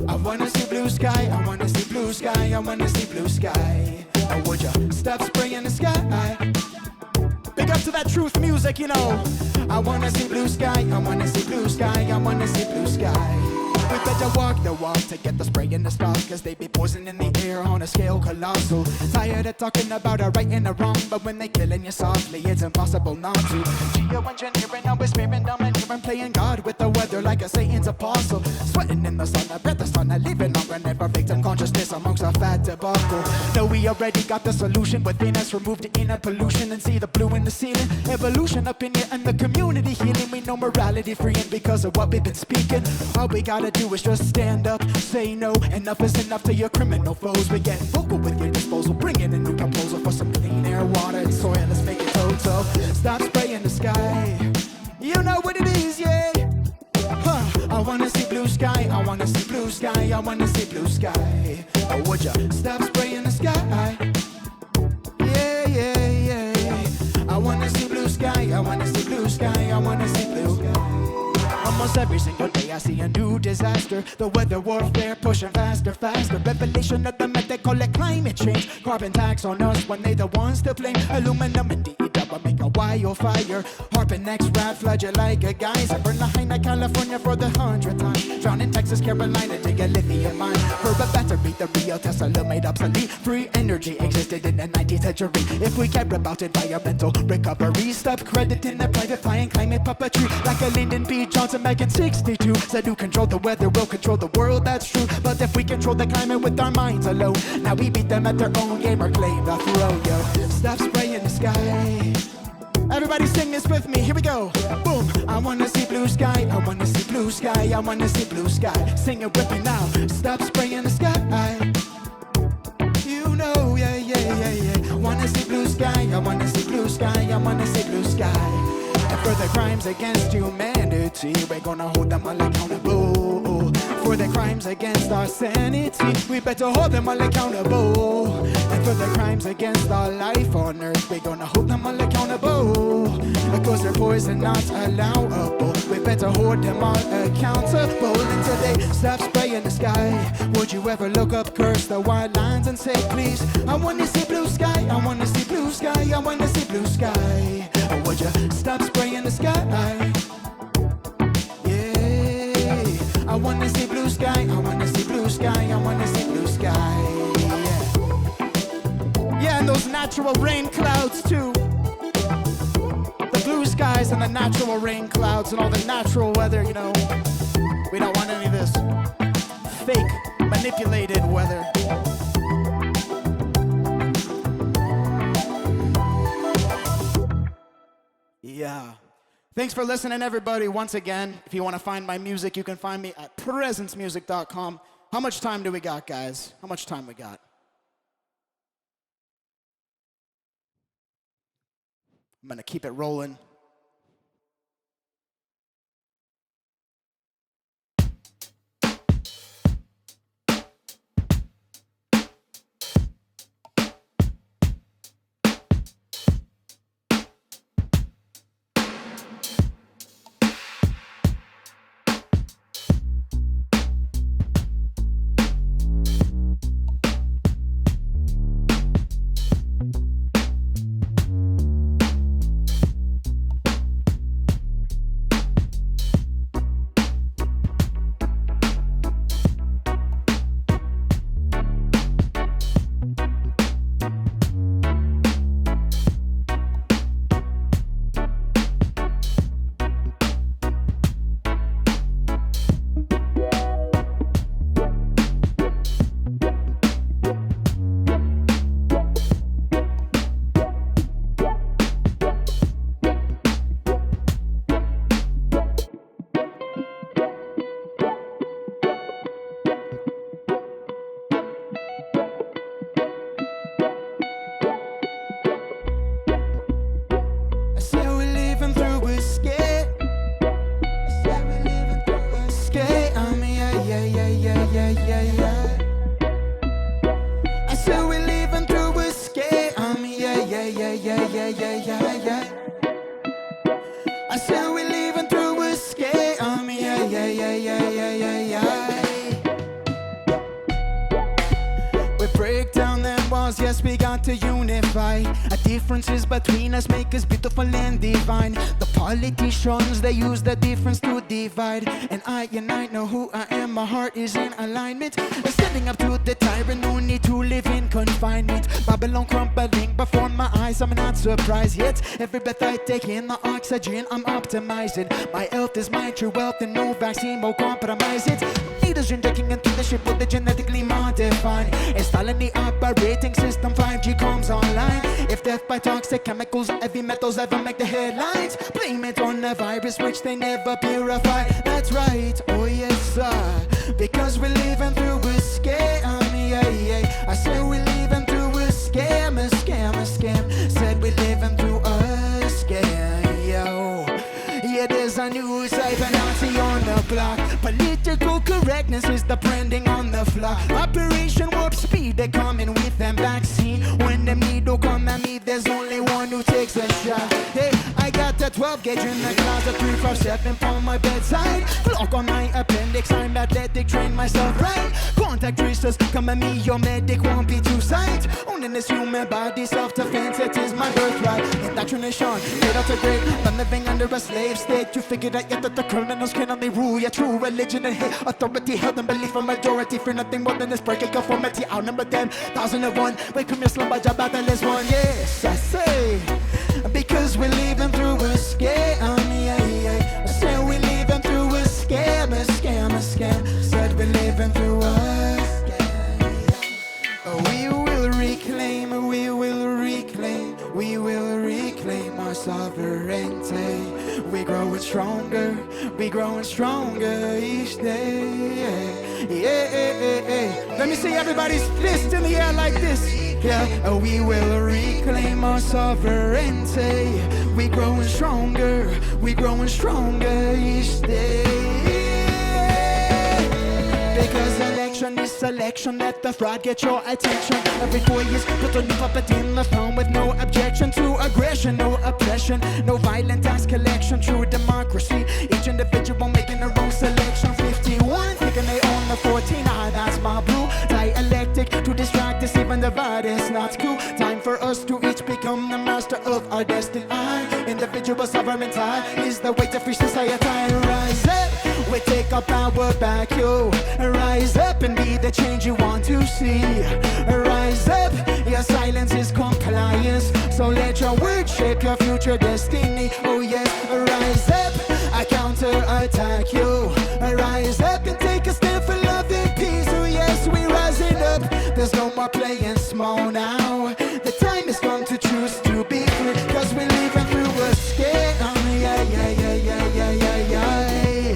I wanna see blue sky, I wanna see blue sky, I wanna see blue sky. Oh, would you stop spraying the sky? Big up to that truth music, you know. I wanna see blue sky, I wanna see blue sky, I wanna see blue sky. We better walk the walk to get the spray in the stop, cause they be poisoning the air on a scale colossal. Tired of talking about a right and a wrong, but when they killing you softly, it's impossible not to. Geoengineering, always sparing, domineering, playing God with the weather like a Satan's apostle. Sweating in the sun, I bet the sun, I living longer, never victim consciousness amongst a fat debacle. No, we already got the solution within us, remove the inner pollution and see the blue in the ceiling. Evolution up in here and the community healing. We know morality freeing because of what we've been speaking. All we gotta do is just stand up, say no. Enough is enough to your criminal foes. We're getting vocal with your disposal, bringing a new proposal for some clean air, water, and soil. Let's make it total. Stop spraying the sky. You know what it is, yeah. I wanna see blue sky. I wanna see blue sky. I wanna see blue sky. Or would ya stop spraying the sky? Yeah, yeah, yeah. I wanna see blue sky. I wanna see blue sky. I wanna see blue sky. Almost every single day I see a new disaster. The weather warfare pushing faster, faster. Revelation of the method, call it climate change. Carbon tax on us when they the ones to blame. Aluminum and DE-double make a wildfire. Harping next rat, flood you like a geyser. Burn Lahaina, California for the 100th time. Drown in Texas, Carolina to get lithium mine. For a battery, the real Tesla made obsolete. Free energy existed in the 19th century. If we care about environmental recovery, stop crediting the private flying climate puppetry. Like a Lyndon B. Johnson back in 62 said who control the weather will control the world, that's true. But if we control the climate with our minds alone, now we beat them at their own game or claim the throw, yo. Stop spraying the sky. Everybody sing this with me, here we go. Boom, I wanna see blue sky. I wanna see blue sky. I wanna see blue sky. Sing it with me now. Stop spraying the sky. You know, yeah, yeah, yeah, yeah. I wanna see blue sky. I wanna see blue sky. I wanna see blue sky. And for the crimes against humanity, we're gonna hold them all accountable. For the crimes against our sanity, we better hold them all accountable. And for the crimes against our life on earth, we're gonna hold them all accountable. Because their poison not allowable, we better hold them all accountable. And today, stop spraying the sky. Would you ever look up, curse the white lines and say, please, I wanna see blue sky, I wanna see blue sky, I wanna see blue sky. Or would you stop spraying the sky? Yeah, I wanna see blue sky, I wanna see blue sky, I wanna see blue sky. Yeah, and those natural rain clouds too. The blue skies and the natural rain clouds and all the natural weather, you know. We don't want any of this fake, manipulated weather. Yeah. Thanks for listening, everybody. Once again, if you want to find my music, you can find me at presencemusic.com. How much time do we got, guys? How much time we got? I'm going to keep it rolling. Cause yes, we got to unify. Differences between us make us beautiful and divine. The politicians, they use the difference to divide. And I know who I am, my heart is in alignment. Standing up to the tyrant, no need to live in confinement. Babylon crumbling before my eyes, I'm not surprised yet. Every breath I take in the oxygen, I'm optimizing. My health is my true wealth, and no vaccine will compromise it. Leaders injecting into the ship with the genetically modified. Installing the operating system, 5G comes online. If death by toxic chemicals, heavy metals ever make the headlines, blame it on the virus which they never purify. That's right, oh yes sir, because we're living through a scam, yeah. I said we're living through a scam, a scam, a scam. Said we're living through a scam, yo. Yeah, there's a new type of Nazi on the block. Political correctness is the branding on the flock. Operation Warp Speed, they coming with them vaccine. When them needle come at me, there's only one who takes a shot. Hey, I got that 12 gauge in the closet, 357 on my bedside. Clock on my appendix, I'm athletic, train myself right. Contact tracers, come at me, your medic won't be too sight. Owning this human body, self-defense, it is my birthright. Indoctrination, cradle to grave, I'm living under a slave state. You figured out yet that the criminals can only rule your true religion and hate authority, held and belief a majority. Fear nothing more than this breaking conformity. Outnumber them, 1001. Wake from your slumber, job battle is one. Yes, I say, because we're living through a scam, yeah. I said we're living through a scam, a scam, a scam. Said we're living through a scam. We will reclaim, we will reclaim, we will reclaim our sovereignty. We growing stronger, we growing stronger each day. Yeah. Let me see everybody's fist in the air like this. Yeah, we will reclaim our sovereignty. We growing stronger each day. Because election is selection, let the fraud get your attention. Every 4 years, put a new puppet in the throne with no objection to aggression, no oppression, no violent tax collection, true democracy. Each individual making their own selection. 51, thinking they own the 14, that's my blue. Dialectic to distract, deceive and divide, it's not cool. Time for us to each become the master of our destiny. Individual sovereignty is the way to free society. Rise up, we take our power back, yo. Rise up and be the change you want to see. Rise up, your silence is compliance. So let your words shape your future destiny. Oh yes, rise up, I counter-attack you. Rise up and take a stand for love and peace. Oh yes, we rising up. There's no more playing small now. The time has come to choose to be free. Cause we're living through a scam. Yeah.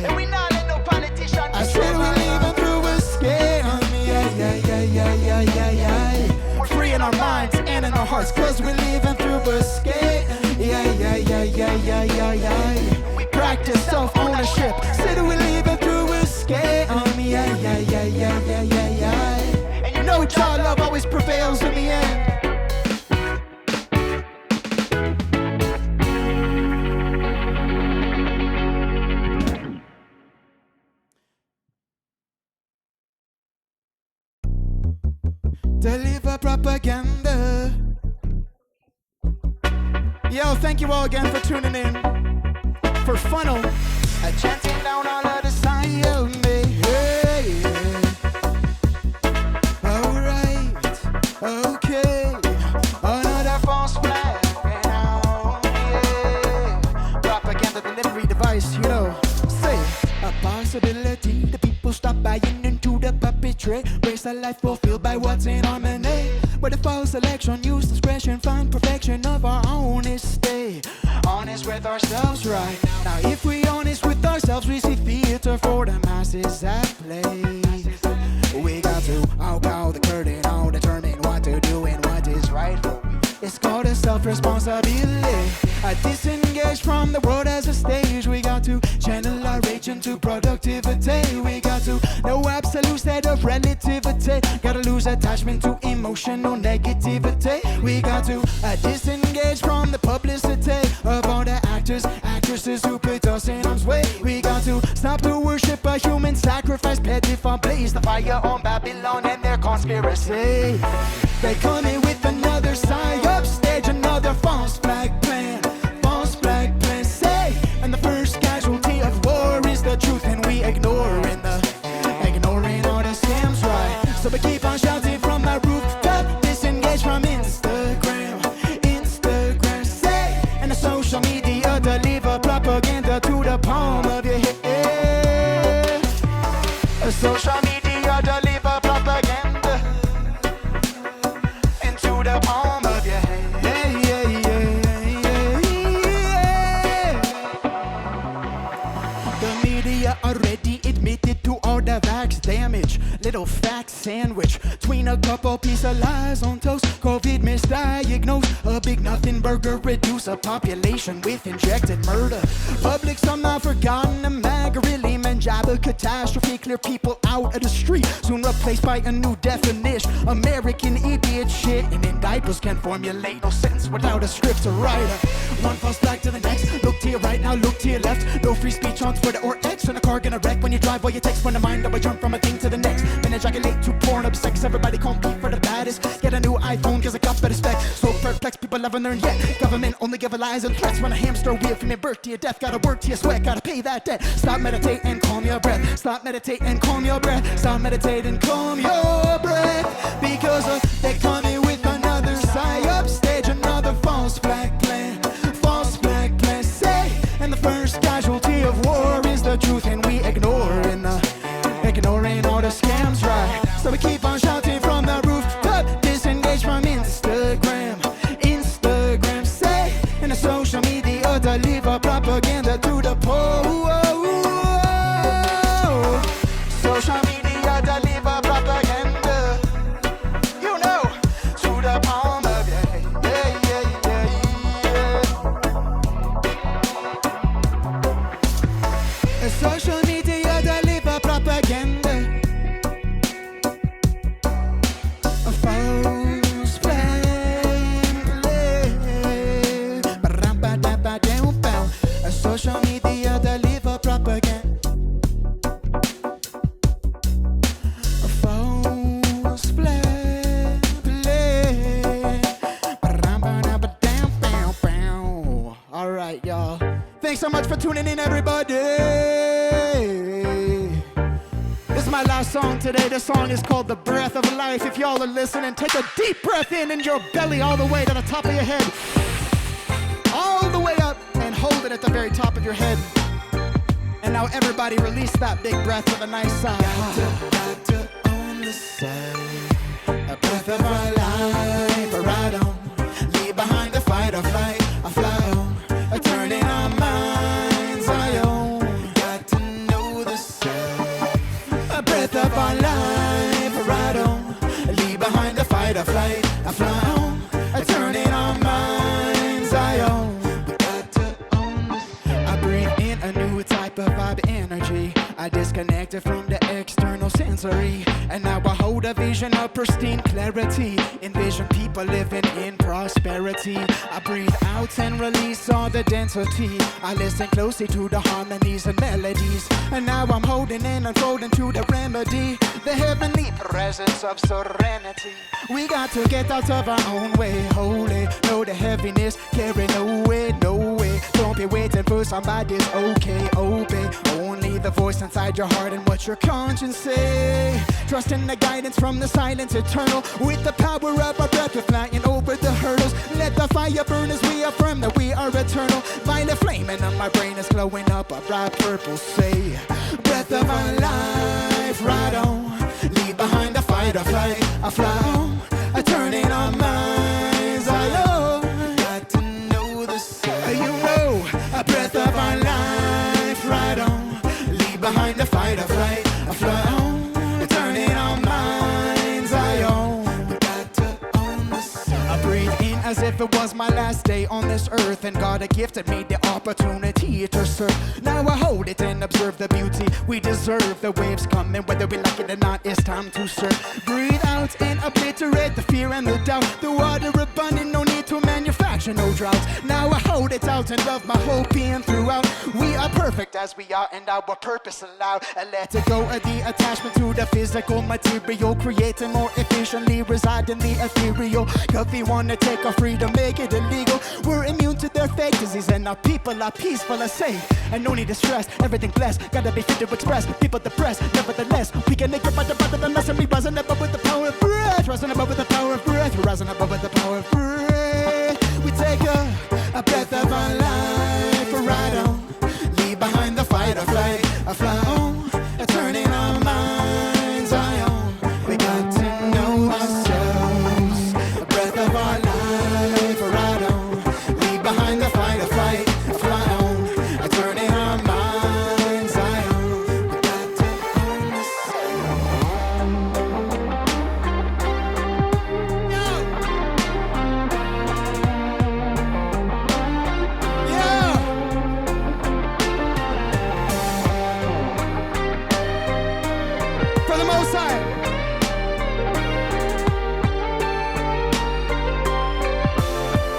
And we not let no politician. I said we're living through a scam. Yeah. We're free in our minds and in our hearts. Cause we're living through a scam. Yeah. We practice self-ownership. Said we're living through a scam. Yeah. And you know child love always prevails in the end. Deliver propaganda. Yo, thank you all again for tuning in for FUNL. Chanting down all of the sign of me. Hey. Alright, okay. Another false flag. Propaganda delivery device, you know. Say a possibility. The people stop buying into the puppetry. Raise a life fulfilled by what's in harmony. Where the false selection, use discretion, find perfection of our honesty. Honest with ourselves right now. If we honest with ourselves, we see theater for the masses at play. We got to outbow the curtain, all determine what to do and what is right. It's called a self-responsibility. Disengage from the world as a stage. We got to channel our rage into productivity. We got to know absolute state of relativity. Gotta lose attachment to emotional negativity. We got to disengage from the publicity of all the actors, actresses who put us in harm's way. We got to stop to worship a human sacrifice, petty fun, blaze the fire on Babylon and their conspiracy. They come in with another side, upstage another false flag plan, say. And the first casualty of war is the truth, and we ignoring all the scams, right? So we keep on shouting from the rooftop, disengage from Instagram, say. And the social media deliver propaganda to the palm of your head. Social media deliver propaganda into the palm of your head. The media already admitted to all the vax damage. Little fact sandwich between a couple piece of lies on toast. COVID misdiagnosed. A big nothing burger reduce a population with injected murder. Public somehow forgotten. A MAGA really meant job a catastrophe. Clear people out of the street, soon replaced by a new definition. American idiot shit, and in diapers can formulate no sentence without a script to write. One false flag to the next. Look to your right, now look to your left. No free speech on Twitter or X. And a car gonna wreck when you drive while you text. When the mind that will jump from a thing to the next. Then ejaculate to porn up sex. Everybody compete for the baddest. Get a new iPhone cause it got better specs. So perplexed, people haven't learned yet. Government only give lies and threats. When a hamster wheel from your birth to your death. Gotta work to your sweat, gotta pay that debt. Stop, meditate and calm your breath. Stop, meditate and calm your breath. Stop, meditate and calm your breath. Because they coming with another side, upstage another false flag plan, say. And the first casualty of war is the truth, and we ignoring all the scams, right? So we keep on shouting from the rooftop, disengage from Instagram, say. And the social media deliver propaganda to the poor. Social media deliver propaganda, you know, to the palm of your head. Social media deliver propaganda. A false plan play. Social media deliver propaganda. A false plan play. All right, y'all. Thanks so much for tuning in, everybody. This is my last song today. This song is called The Breath of Life. If y'all are listening, take a deep breath in your belly all the way to the top of your head. All the way up and hold it at the very top of your head. And now everybody release that big breath with a nice sigh. Got to own the side. A breath of our life, ride on. Leave behind the fight or flight, a fly on. Turning our minds, I own. Got to know the sound. A breath of our life, ride on. Leave behind the fight or flight, a fly on. Turning our minds, I own. We got to own this. I breathe in a new type of vibe energy. I disconnected from the external sensory, and now I hold a vision of pristine clarity. Envision people living in prosperity. I breathe out and release all the density. I listen closely to the harmonies and melodies, and now I'm holding and unfolding to the remedy, the heavenly presence of serenity. We got to get out of our own way, holy. Know the heaviness, carry no way, no way. Don't be waiting for somebody's okay, obey. Only the voice inside your heart and what your conscience say. Trust in the guidance from the silence eternal. With the power of our breath, we're flying over the hurdles. Let the fire burn as we affirm that we are eternal. Violet flaming and my brain is glowing up a bright purple. Say, breath of our life, ride on. Leave behind the fight or flight, I fly on. Turning our minds, I own. Got to know the sound. You know, a breath of our life, ride on. Leave behind the fight or flight, I fly on. Turning our minds, I own. We got to own the sound. I breathe in as if it was my last day on this earth, and God had gifted me the opportunity to serve. Now I hold it and observe the beauty we deserve. The waves coming, whether we like it or not, it's time to surf. Breathe out and obliterate the fear and the doubt. The water abundant, no need to manufacture to no droughts. Now I hold it out and love my whole being throughout. We are perfect as we are and our purpose allowed. And let it go of the attachment to the physical material, creating more efficiently, reside in the ethereal. Cause we wanna take our freedom, make it illegal. We're immune to their fake disease and our people are peaceful and safe. And no need to stress, everything blessed, gotta be fit to express. People depressed, nevertheless, we can make it better than us. And we rising above with the power of breath, rising above with the power of breath, we're rising above with the power of breath. We take a breath of our life, right on. Leave behind the fight or flight, a fly on, turning our minds on. We got to know ourselves. A breath of our life, right on. Leave behind the fight or flight, a fly on, turning our minds on. We got to own for the most high.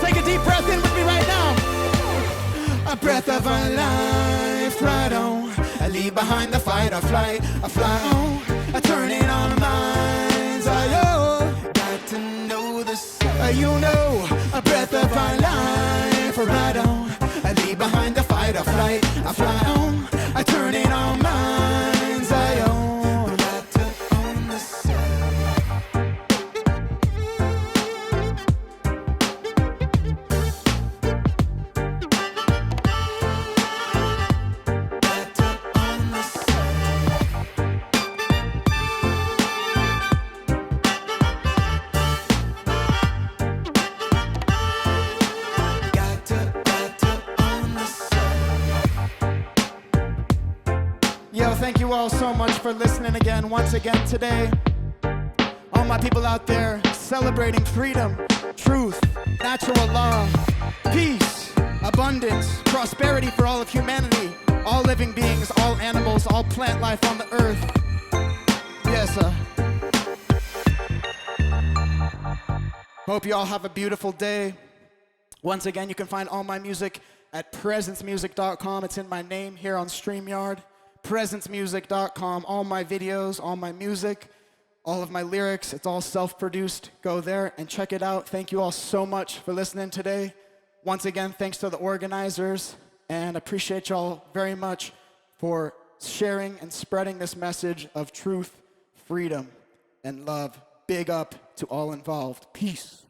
Take a deep breath in with me right now. A breath of our life, right on. I leave behind the fight or flight, a fly on, a turning our minds. Got to know this. You know, a breath of our life, right on. I leave behind the fight or flight, a fly on, a turning our minds. Got to own the Yo, thank you all so much for listening again, once again today. All my people out there celebrating freedom, truth, natural law, peace, abundance, prosperity for all of humanity, all living beings, all animals, all plant life on the earth. Yes, hope you all have a beautiful day. Once again, you can find all my music at presencemusic.com. It's in my name here on StreamYard. presencemusic.com. All my videos, all my music, all of my lyrics, it's all self-produced. Go there and check it out. Thank you all so much for listening today. Once again, thanks to the organizers, and appreciate y'all very much for sharing and spreading this message of truth, freedom, and love. Big up to all involved. Peace.